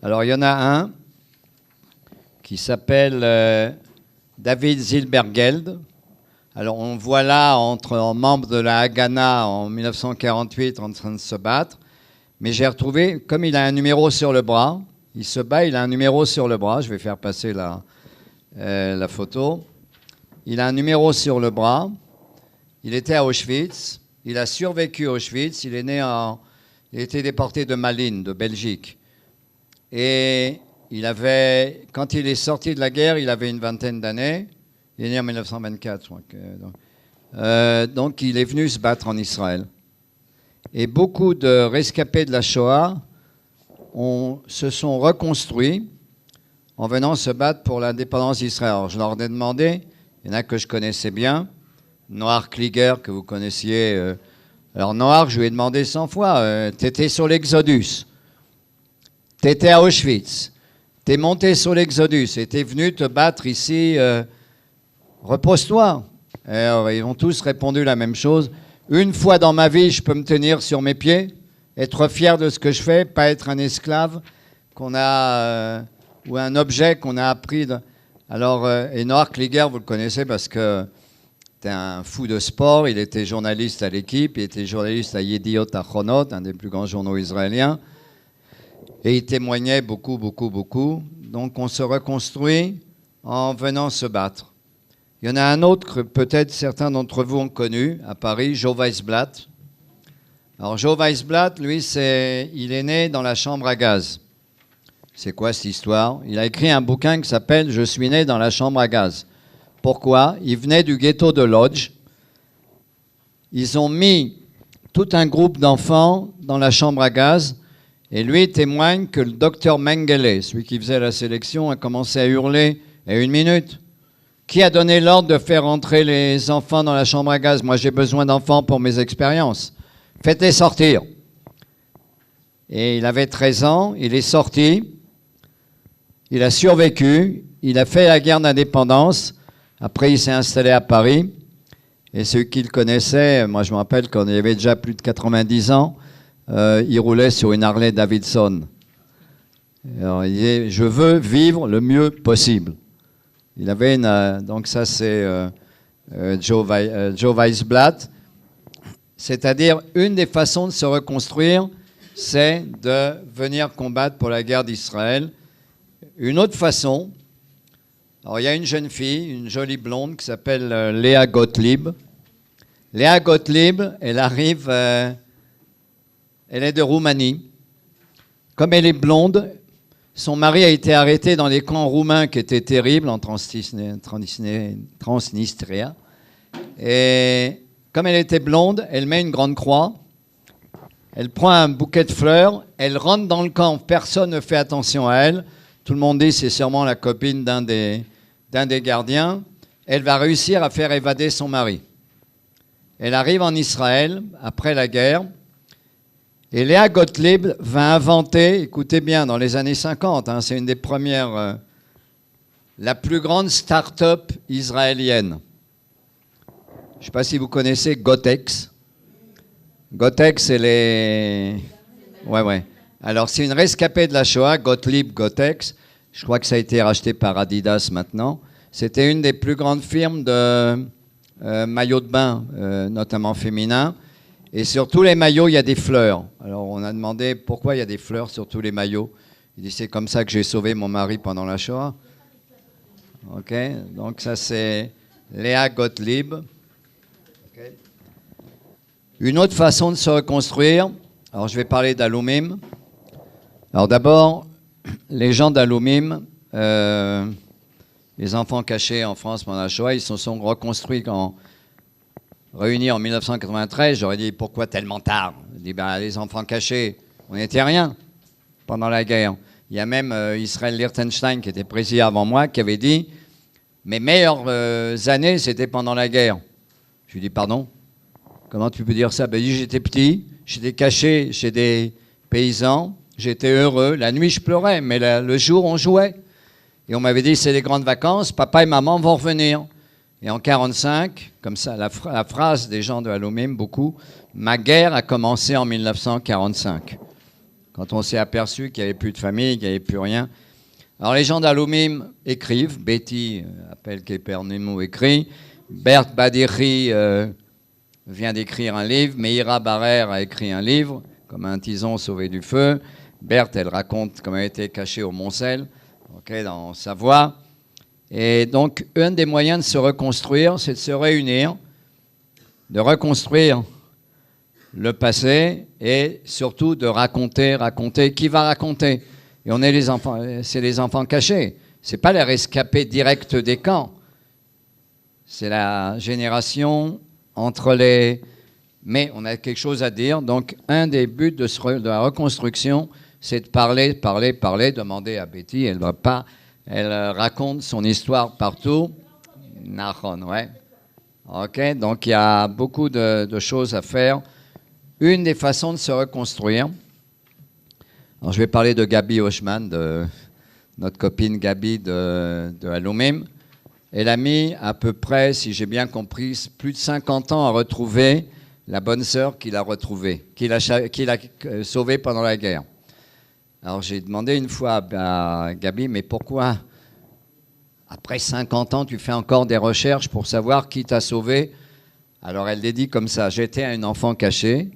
Alors il y en a un qui s'appelle David Zilbergeld. Alors on voit là en membre de la Haganah en 1948 en train de se battre. Mais j'ai retrouvé, comme il a un numéro sur le bras, il se bat, il a un numéro sur le bras. Je vais faire passer la photo. Il a un numéro sur le bras. Il était à Auschwitz. Il a survécu à Auschwitz. Il est il a été déporté de Malines, de Belgique. Et quand il est sorti de la guerre, il avait une vingtaine d'années. Il est né en 1924. Je crois donc il est venu se battre en Israël. Et beaucoup de rescapés de la Shoah se sont reconstruits en venant se battre pour l'indépendance d'Israël. Alors, je leur ai demandé, il y en a que je connaissais bien, Noar Kliger, que vous connaissiez. Alors Noar, je lui ai demandé 100 fois, t'étais sur l'Exodus, t'étais à Auschwitz, t'es monté sur l'Exodus et t'es venu te battre ici, repose-toi. Alors, ils ont tous répondu la même chose. Une fois dans ma vie, je peux me tenir sur mes pieds, être fier de ce que je fais, pas être un esclave qu'on a, ou un objet qu'on a appris. Alors, et Noar Kliger, vous le connaissez parce que c'était un fou de sport. Il était journaliste à l'Équipe, il était journaliste à Yediot Ahronot, un des plus grands journaux israéliens. Et il témoignait beaucoup. Donc, on se reconstruit en venant se battre. Il y en a un autre que peut-être certains d'entre vous ont connu à Paris, Joe Weisblatt. Alors Joe Weisblatt, lui, il est né dans la chambre à gaz. C'est quoi cette histoire? Il a écrit un bouquin qui s'appelle « Je suis né dans la chambre à gaz ». Pourquoi? Il venait du ghetto de Lodz. Ils ont mis tout un groupe d'enfants dans la chambre à gaz et lui témoigne que le docteur Mengele, celui qui faisait la sélection, a commencé à hurler « Et 1 minute, qui a donné l'ordre de faire entrer les enfants dans la chambre à gaz? Moi, j'ai besoin d'enfants pour mes expériences. Faites-les sortir. » Et il avait 13 ans, il est sorti, il a survécu, il a fait la guerre d'indépendance. Après, il s'est installé à Paris. Et ceux qui le connaissaient, moi je me rappelle quand il avait déjà plus de 90 ans, il roulait sur une Harley Davidson. Alors, il disait « Je veux vivre le mieux possible ». Il avait donc ça c'est Joe Weisblatt. C'est-à-dire, une des façons de se reconstruire, c'est de venir combattre pour la guerre d'Israël. Une autre façon, alors il y a une jeune fille, une jolie blonde qui s'appelle Léa Gottlieb. Léa Gottlieb, elle arrive, elle est de Roumanie. Comme elle est blonde, son mari a été arrêté dans les camps roumains qui étaient terribles en Transnistria. Et comme elle était blonde, elle met une grande croix, elle prend un bouquet de fleurs, elle rentre dans le camp, personne ne fait attention à elle. Tout le monde dit c'est sûrement la copine d'un des gardiens. Elle va réussir à faire évader son mari. Elle arrive en Israël après la guerre. Et Léa Gottlieb va inventer, écoutez bien, dans les années 50, c'est une des premières, la plus grande start-up israélienne. Je ne sais pas si vous connaissez Gotex. Gotex, c'est les... Ouais. Alors, c'est une rescapée de la Shoah, Gottlieb Gotex. Je crois que ça a été racheté par Adidas maintenant. C'était une des plus grandes firmes de maillots de bain, notamment féminins. Et sur tous les maillots, il y a des fleurs. Alors, on a demandé pourquoi il y a des fleurs sur tous les maillots. Il dit, c'est comme ça que j'ai sauvé mon mari pendant la Shoah. OK, donc ça, c'est Léa Gottlieb. Okay. Une autre façon de se reconstruire, alors je vais parler d'Aloumim. Alors d'abord, les gens d'Aloumim, les enfants cachés en France pendant la Shoah, ils se sont reconstruits réunis en 1993. J'aurais dit, pourquoi tellement tard? Je dis, les enfants cachés, on n'était rien pendant la guerre. Il y a même Israël Liechtenstein, qui était président avant moi, qui avait dit, mes meilleures années, c'était pendant la guerre. Je lui dis, pardon? Comment tu peux dire ça? J'étais petit, j'étais caché chez des paysans, j'étais heureux. La nuit, je pleurais, mais le jour, on jouait. Et on m'avait dit, c'est les grandes vacances, papa et maman vont revenir. Et en 1945, comme ça, la phrase des gens de Aloumim, beaucoup, ma guerre a commencé en 1945. Quand on s'est aperçu qu'il n'y avait plus de famille, qu'il n'y avait plus rien. Alors les gens d'Aloumim écrivent, Betty appelle Kepernemou écrit, Bert Badiri vient d'écrire un livre, Meira Barer a écrit un livre, comme un tison sauvé du feu. Berthe, elle raconte comment elle était cachée au Montcel, dans Savoie. Et donc, un des moyens de se reconstruire, c'est de se réunir, de reconstruire le passé et surtout de raconter. Qui va raconter? Et on est les enfants, c'est les enfants cachés. C'est pas les rescapés directs des camps. C'est la génération entre les... Mais on a quelque chose à dire. Donc, un des buts de la reconstruction, c'est de parler, demander à Betty, elle va pas... Elle raconte son histoire partout. Nahon, ouais. OK, donc il y a beaucoup de choses à faire. Une des façons de se reconstruire. Alors je vais parler de Gabi Hochman, de notre copine Gabi de Aloumim. Elle a mis à peu près, si j'ai bien compris, plus de 50 ans à retrouver la bonne sœur qu'il a retrouvée, qu'il a sauvée pendant la guerre. Alors j'ai demandé une fois à Gabi, mais pourquoi, après 50 ans, tu fais encore des recherches pour savoir qui t'a sauvé? Alors elle l'a dit comme ça, j'étais un enfant caché,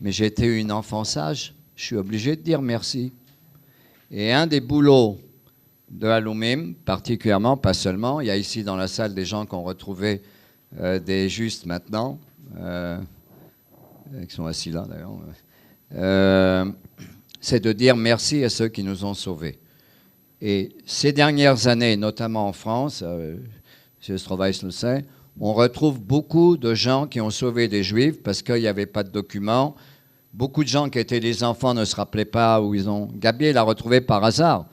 mais j'étais une enfant sage, je suis obligé de dire merci. Et un des boulots de Aloumim, particulièrement, pas seulement. Il y a ici dans la salle des gens qui ont retrouvé des justes maintenant, qui sont assis là d'ailleurs. C'est de dire merci à ceux qui nous ont sauvés. Et ces dernières années, notamment en France, M. Stroveis le sait, on retrouve beaucoup de gens qui ont sauvé des Juifs parce qu'il n'y avait pas de documents. Beaucoup de gens qui étaient des enfants ne se rappelaient pas où ils ont... Gabier l'a retrouvé par hasard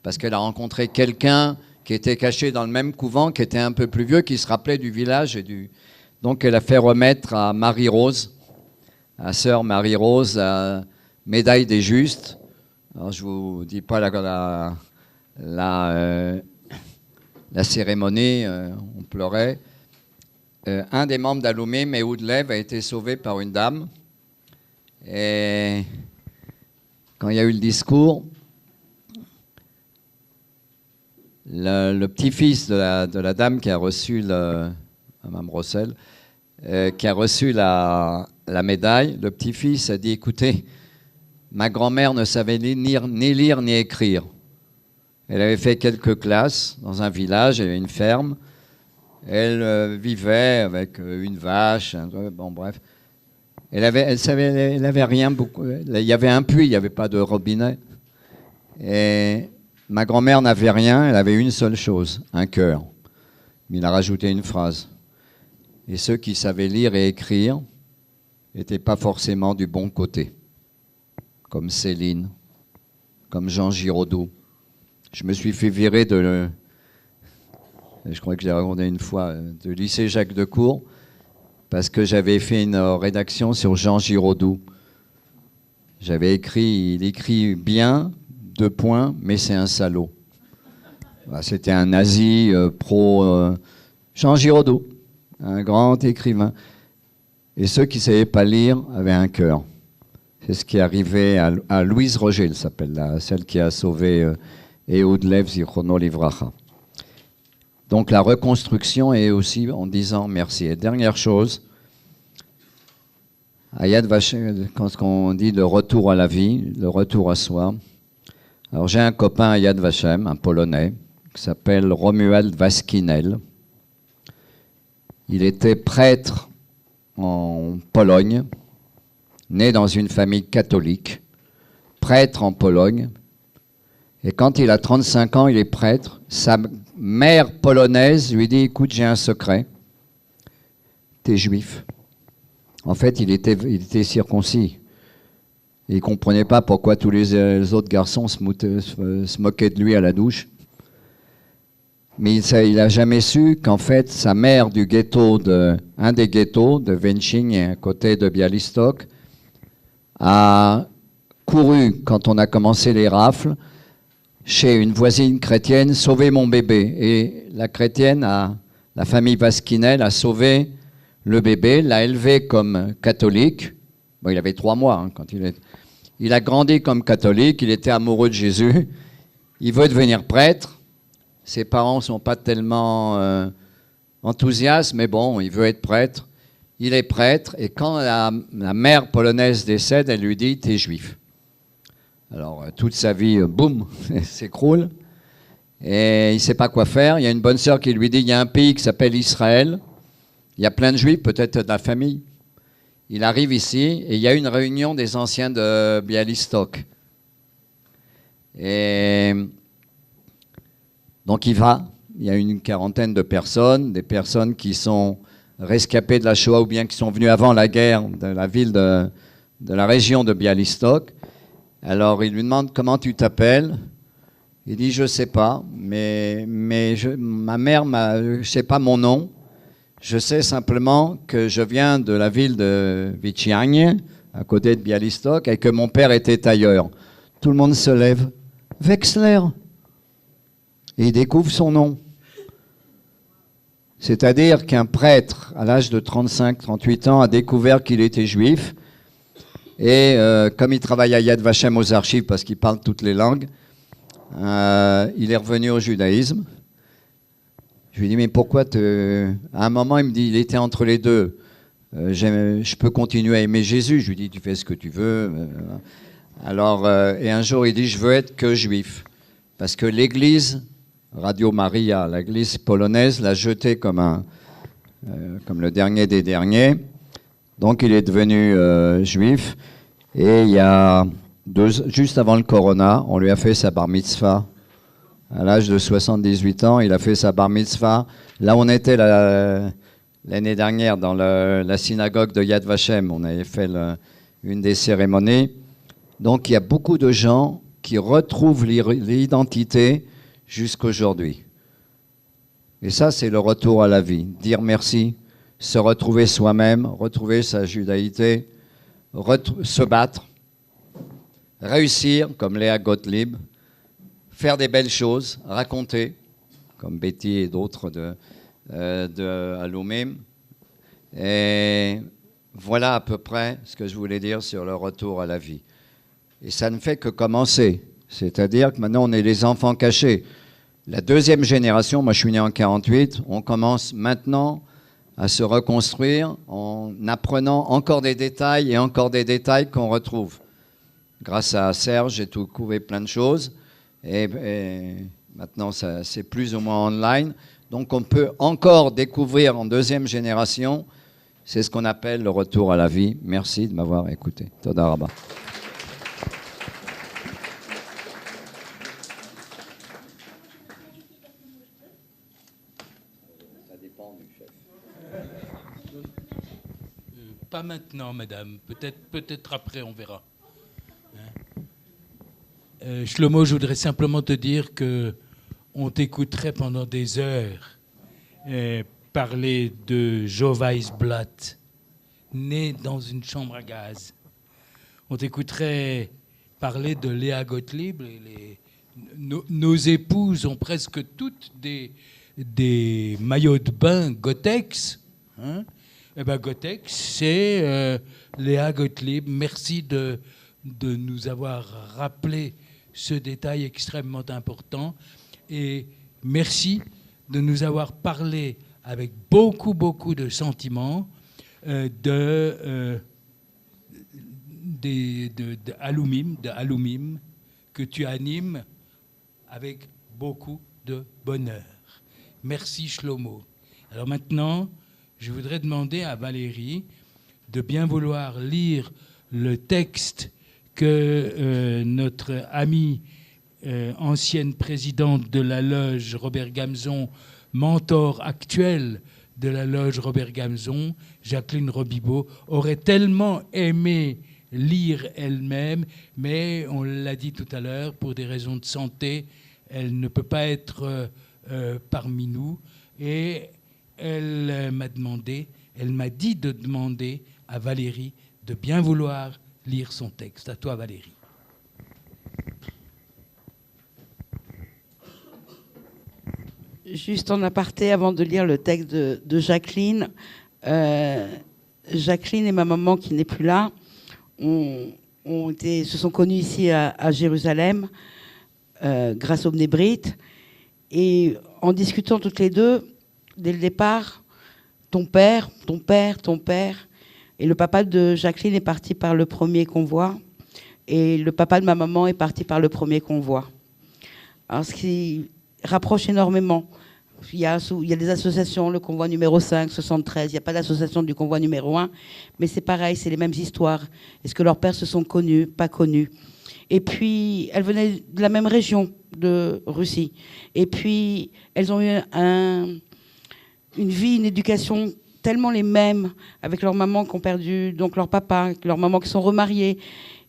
parce qu'elle a rencontré quelqu'un qui était caché dans le même couvent, qui était un peu plus vieux, qui se rappelait du village. Donc elle a fait remettre à Marie-Rose, à sœur Marie-Rose, la médaille des justes. Alors je ne vous dis pas la cérémonie, on pleurait. Un des membres d'Aloumim, Ehud Lev, a été sauvé par une dame. Et quand il y a eu le discours, le petit-fils de la dame qui a reçu, Mme Rossel, qui a reçu la médaille, le petit-fils a dit, écoutez, ma grand-mère ne savait ni lire ni écrire. Elle avait fait quelques classes dans un village, il y avait une ferme. Elle vivait avec une vache, bon bref. Elle avait rien beaucoup. Il y avait un puits, il n'y avait pas de robinet. Et ma grand-mère n'avait rien, elle avait une seule chose, un cœur. Mais il a rajouté une phrase. Et ceux qui savaient lire et écrire n'étaient pas forcément du bon côté. Comme Céline, comme Jean Giraudoux. Je me suis fait virer je crois que je l'ai raconté une fois, de lycée Jacques Decour, parce que j'avais fait une rédaction sur Jean Giraudoux. J'avais écrit, il écrit bien, 2 points, mais c'est un salaud. C'était un nazi pro Jean Giraudoux, un grand écrivain. Et ceux qui ne savaient pas lire avaient un cœur. C'est ce qui est arrivé à Louise Roger, elle s'appelle, celle qui a sauvé Ehud Lev Zichrono Livracha. Donc la reconstruction est aussi en disant merci. Et dernière chose, à Yad Vashem, quand on dit le retour à la vie, le retour à soi. Alors j'ai un copain à Yad Vashem, un Polonais, qui s'appelle Romuald Waskinel. Il était prêtre en Pologne, né dans une famille catholique, prêtre en Pologne. Et quand il a 35 ans, il est prêtre. Sa mère polonaise lui dit, écoute, j'ai un secret. T'es juif. En fait, il était circoncis. Il ne comprenait pas pourquoi tous les autres garçons se moquaient de lui à la douche. Mais il n'a jamais su qu'en fait, sa mère du ghetto, un des ghettos de Wenching, à côté de Bialystok, a couru, quand on a commencé les rafles, chez une voisine chrétienne, sauver mon bébé. Et la chrétienne, la famille Vaskinel, a sauvé le bébé, l'a élevé comme catholique. Bon, il avait 3 mois quand il a grandi comme catholique, il était amoureux de Jésus. Il veut devenir prêtre. Ses parents ne sont pas tellement enthousiastes, mais bon, il veut être prêtre. Il est prêtre, et quand la mère polonaise décède, elle lui dit « t'es juif ». Alors, toute sa vie, boum, s'écroule. Et il ne sait pas quoi faire. Il y a une bonne sœur qui lui dit, il y a un pays qui s'appelle Israël. Il y a plein de juifs, peut-être de la famille. Il arrive ici et il y a une réunion des anciens de Bialystok. Et donc il va. Il y a une quarantaine de personnes, des personnes qui sont rescapées de la Shoah ou bien qui sont venues avant la guerre de la ville de la région de Bialystok. Alors, il lui demande comment tu t'appelles. Il dit, je ne sais pas, mais ma mère, je ne sais pas mon nom. Je sais simplement que je viens de la ville de Vichiagne, à côté de Bialystok, et que mon père était tailleur. Tout le monde se lève. Wexler. Et il découvre son nom. C'est-à-dire qu'un prêtre, à l'âge de 35-38 ans, a découvert qu'il était juif. Et comme il travaille à Yad Vashem aux archives, parce qu'il parle toutes les langues, il est revenu au judaïsme. Je lui dis, mais pourquoi À un moment, il me dit, il était entre les deux. Je peux continuer à aimer Jésus. Je lui dis, tu fais ce que tu veux. Alors, et un jour, il dit, je veux être que juif. parce que l'Église, Radio Maria, l'Église polonaise, l'a jeté comme le dernier des derniers. Donc il est devenu juif. Et il y a juste avant le corona, on lui a fait sa bar mitzvah. À l'âge de 78 ans, il a fait sa bar mitzvah. Là, on était l'année dernière dans la synagogue de Yad Vashem. On avait fait une des cérémonies. Donc il y a beaucoup de gens qui retrouvent l'identité jusqu'aujourd'hui. Et ça, c'est le retour à la vie. Dire merci, se retrouver soi-même, retrouver sa judaïté, se battre, réussir, comme Léa Gottlieb, faire des belles choses, raconter, comme Betty et d'autres de Alumim. Et voilà à peu près ce que je voulais dire sur le retour à la vie. Et ça ne fait que commencer. C'est-à-dire que maintenant, on est les enfants cachés. La deuxième génération, moi je suis né en 48, on commence maintenant à se reconstruire en apprenant encore des détails et encore des détails qu'on retrouve. Grâce à Serge, j'ai tout trouvé plein de choses. Et maintenant, c'est plus ou moins online. Donc, on peut encore découvrir en deuxième génération. C'est ce qu'on appelle le retour à la vie. Merci de m'avoir écouté. Toda Rabba. Pas maintenant, madame. Peut-être après, on verra. Shlomo, je voudrais simplement te dire qu'on t'écouterait pendant des heures parler de Jo Weissblatt, né dans une chambre à gaz. On t'écouterait parler de Léa Gottlieb. Nos épouses ont presque toutes des maillots de bain Gotex. Hein? Eh ben, Gotex, c'est Léa Gottlieb. Merci de nous avoir rappelé ce détail extrêmement important. Et merci de nous avoir parlé avec beaucoup, beaucoup de sentiments de Alumim, que tu animes avec beaucoup de bonheur. Merci, Shlomo. Alors maintenant, je voudrais demander à Valérie de bien vouloir lire le texte que notre amie, ancienne présidente de la loge Robert Gamzon, mentor actuel de la loge Robert Gamzon, Jacqueline Robibaud, aurait tellement aimé lire elle-même, mais on l'a dit tout à l'heure, pour des raisons de santé, elle ne peut pas être parmi nous. Et elle m'a dit de demander à Valérie de bien vouloir lire son texte. À toi, Valérie. Juste en aparté, avant de lire le texte de Jacqueline, Jacqueline et ma maman, qui n'est plus là, se sont connues ici à Jérusalem, grâce au Bnei Brit. Et en discutant toutes les deux, dès le départ, ton père, et le papa de Jacqueline est parti par le premier convoi, et le papa de ma maman est parti par le premier convoi. Alors, ce qui rapproche énormément. Il y a des associations, le convoi numéro 5, 73, il n'y a pas d'association du convoi numéro 1, mais c'est pareil, c'est les mêmes histoires. Est-ce que leurs pères se sont connus, pas connus? Et puis, elles venaient de la même région de Russie. Et puis, elles ont eu une vie, une éducation tellement les mêmes, avec leurs mamans qui ont perdu donc leur papa, leurs mamans qui sont remariées.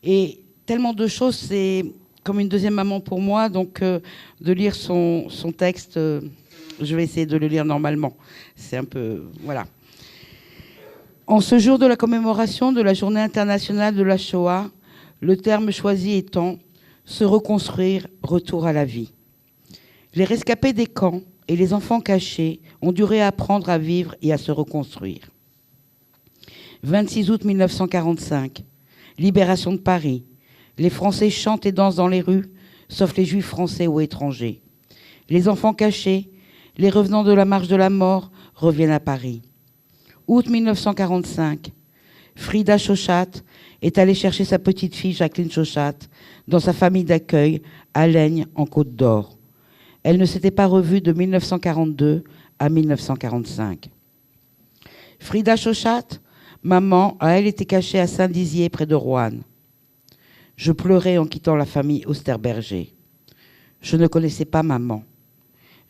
Et tellement de choses, c'est comme une deuxième maman pour moi. Donc, de lire son texte, je vais essayer de le lire normalement. C'est un peu... Voilà. En ce jour de la commémoration de la Journée internationale de la Shoah, le terme choisi étant « se reconstruire, retour à la vie ». Les rescapés des camps et les enfants cachés ont dû réapprendre à vivre et à se reconstruire. 26 août 1945, libération de Paris. Les Français chantent et dansent dans les rues, sauf les Juifs français ou étrangers. Les enfants cachés, les revenants de la marche de la mort reviennent à Paris. Août 1945, Frida Chauchat est allé chercher sa petite fille Jacqueline Chauchat dans sa famille d'accueil à Laigne, en Côte d'Or. Elle ne s'était pas revue de 1942 à 1945. Frida Chauchat, maman, a elle été cachée à Saint-Dizier, près de Roanne. Je pleurais en quittant la famille Osterberger. Je ne connaissais pas maman.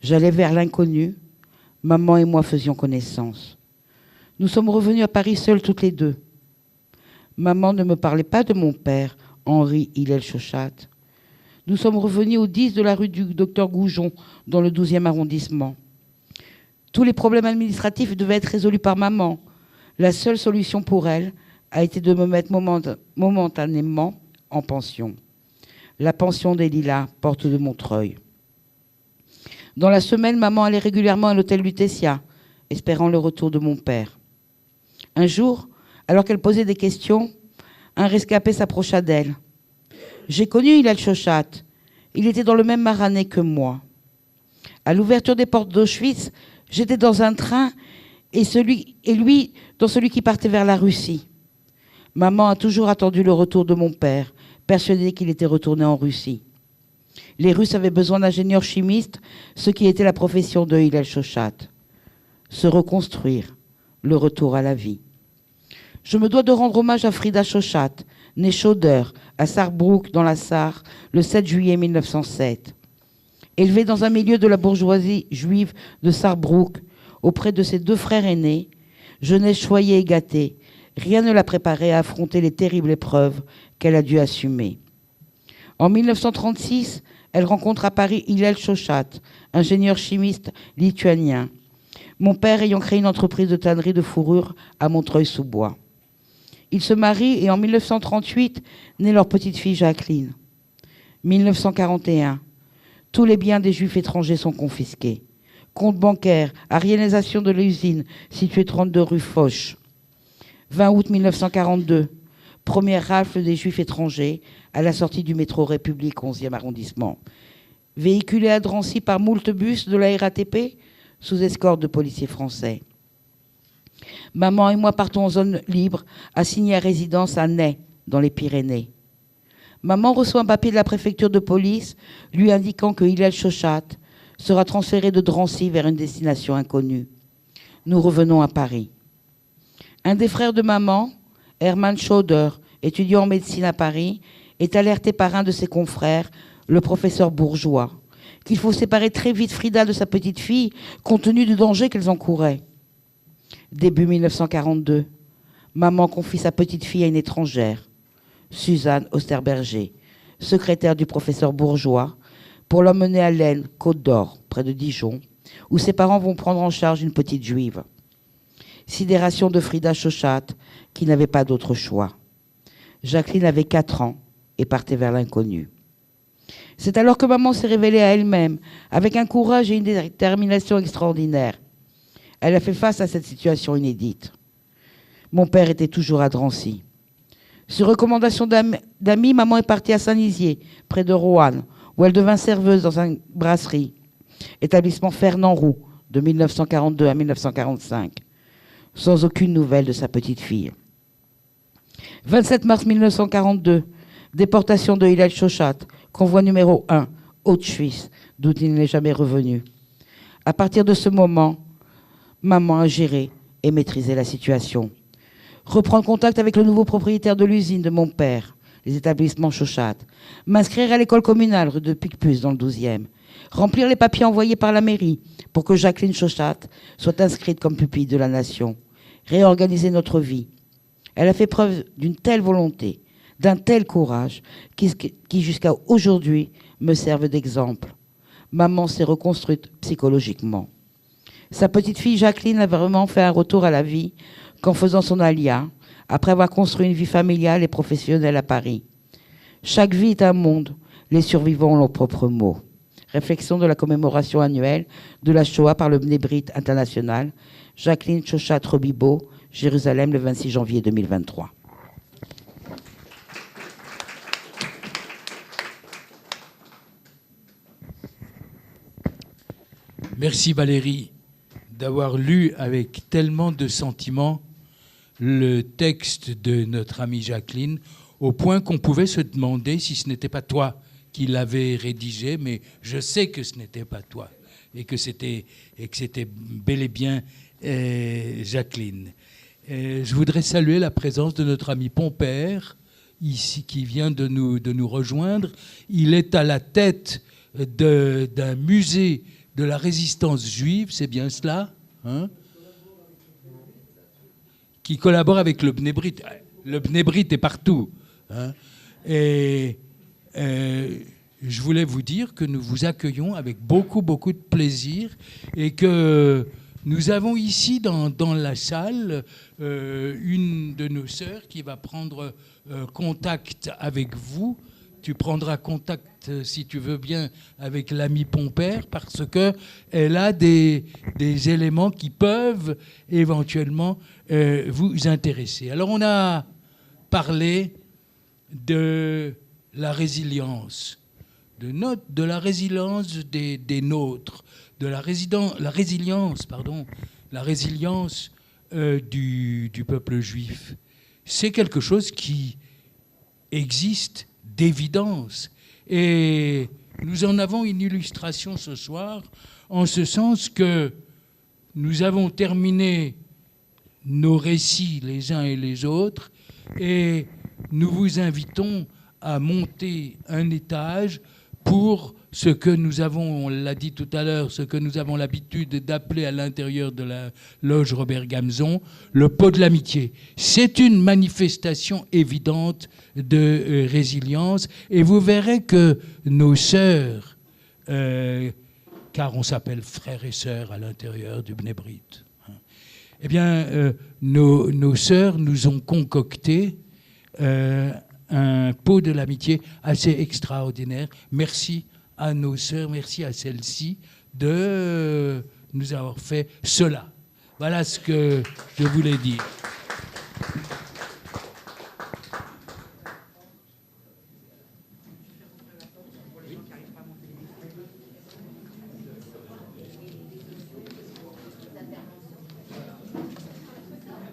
J'allais vers l'inconnu. Maman et moi faisions connaissance. Nous sommes revenus à Paris seuls toutes les deux. Maman ne me parlait pas de mon père, Henri Hillel Chauchat. Nous sommes revenus au 10 de la rue du Docteur Goujon, dans le 12e arrondissement. Tous les problèmes administratifs devaient être résolus par maman. La seule solution pour elle a été de me mettre momentanément en pension. La pension des Lilas, porte de Montreuil. Dans la semaine, maman allait régulièrement à l'hôtel Lutetia, espérant le retour de mon père. Un jour, alors qu'elle posait des questions, un rescapé s'approcha d'elle. « J'ai connu Hillel Chauchat. Il était dans le même Maranais que moi. À l'ouverture des portes d'Auschwitz, j'étais dans un train et lui dans celui qui partait vers la Russie. Maman a toujours attendu le retour de mon père, persuadée qu'il était retourné en Russie. Les Russes avaient besoin d'ingénieurs chimistes, ce qui était la profession de Hillel Chauchat. Se reconstruire, le retour à la vie. Je me dois de rendre hommage à Frida Chauchat, née Schauder, à Sarrebruck, dans la Sarre, le 7 juillet 1907. Élevée dans un milieu de la bourgeoisie juive de Sarrebruck, auprès de ses deux frères aînés, jeunesse choyée et gâtée, rien ne l'a préparée à affronter les terribles épreuves qu'elle a dû assumer. En 1936, elle rencontre à Paris Hillel Chauchat, ingénieur chimiste lituanien, mon père ayant créé une entreprise de tannerie de fourrure à Montreuil-sous-Bois. Ils se marient et en 1938 naît leur petite fille Jacqueline. 1941, tous les biens des Juifs étrangers sont confisqués. Compte bancaire, arianisation de l'usine située 32 rue Foch. 20 août 1942, première rafle des Juifs étrangers à la sortie du métro République 11e arrondissement. Véhiculé à Drancy par moult bus de la RATP sous escorte de policiers français. Maman et moi partons en zone libre, assignée à résidence à Ney, dans les Pyrénées. Maman reçoit un papier de la préfecture de police lui indiquant que Hillel Chauchat sera transféré de Drancy vers une destination inconnue. Nous revenons à Paris. Un des frères de maman, Hermann Schauder, étudiant en médecine à Paris, est alerté par un de ses confrères, le professeur Bourgeois, qu'il faut séparer très vite Frida de sa petite fille, compte tenu du danger qu'elles encouraient. Début 1942, maman confie sa petite fille à une étrangère, Suzanne Osterberger, secrétaire du professeur Bourgeois, pour l'emmener à Laigne, Côte d'Or, près de Dijon, où ses parents vont prendre en charge une petite juive. Sidération de Frida Chauchat, qui n'avait pas d'autre choix. Jacqueline avait 4 ans et partait vers l'inconnu. C'est alors que maman s'est révélée à elle-même, avec un courage et une détermination extraordinaires. Elle a fait face à cette situation inédite. Mon père était toujours à Drancy. Sur recommandation d'amis, maman est partie à Saint-Nizier, près de Roanne, où elle devint serveuse dans une brasserie, établissement Fernand Roux, de 1942 à 1945, sans aucune nouvelle de sa petite fille. 27 mars 1942, déportation de Hillel Chauchat, convoi numéro 1, Auschwitz, d'où il n'est jamais revenu. À partir de ce moment, maman a géré et maîtrisé la situation. Reprendre contact avec le nouveau propriétaire de l'usine de mon père, les établissements Chauchat, m'inscrire à l'école communale rue de Picpus dans le 12e, remplir les papiers envoyés par la mairie pour que Jacqueline Chauchat soit inscrite comme pupille de la nation, réorganiser notre vie. Elle a fait preuve d'une telle volonté, d'un tel courage qui jusqu'à aujourd'hui me servent d'exemple. Maman s'est reconstruite psychologiquement. Sa petite fille Jacqueline a vraiment fait un retour à la vie qu'en faisant son alia, après avoir construit une vie familiale et professionnelle à Paris. Chaque vie est un monde, les survivants ont leurs propres mots. Réflexion de la commémoration annuelle de la Shoah par le Bnei Brit international, Jacqueline Chauchat Robibaud, Jérusalem, le 26 janvier 2023. Merci Valérie d'avoir lu avec tellement de sentiments le texte de notre amie Jacqueline, au point qu'on pouvait se demander si ce n'était pas toi qui l'avais rédigé, mais je sais que ce n'était pas toi, et que c'était bel et bien Jacqueline. Je voudrais saluer la présence de notre ami Pompère, ici, qui vient de nous rejoindre. Il est à la tête d'un musée de la résistance juive, c'est bien cela, hein, qui collabore avec le Bnei Brit. Le Bnei Brit est partout. Hein, et je voulais vous dire que nous vous accueillons avec beaucoup, beaucoup de plaisir et que nous avons ici dans la salle une de nos sœurs qui va prendre contact avec vous. Tu prendras contact, si tu veux bien, avec l'ami Pompère parce qu'elle a des éléments qui peuvent éventuellement vous intéresser. Alors on a parlé de la résilience, de la résilience des nôtres, de la résilience du peuple juif. C'est quelque chose qui existe d'évidence. Et nous en avons une illustration ce soir, en ce sens que nous avons terminé nos récits les uns et les autres, et nous vous invitons à monter un étage pour ce que nous avons, on l'a dit tout à l'heure, ce que nous avons l'habitude d'appeler à l'intérieur de la loge Robert Gamzon, le pot de l'amitié. C'est une manifestation évidente de résilience, et vous verrez que nos sœurs, car on s'appelle frères et sœurs à l'intérieur du Bnei Brit, eh bien, nos sœurs nous ont concocté un pot de l'amitié assez extraordinaire. Merci à nos sœurs, merci à celles-ci de nous avoir fait cela. Voilà ce que je voulais dire.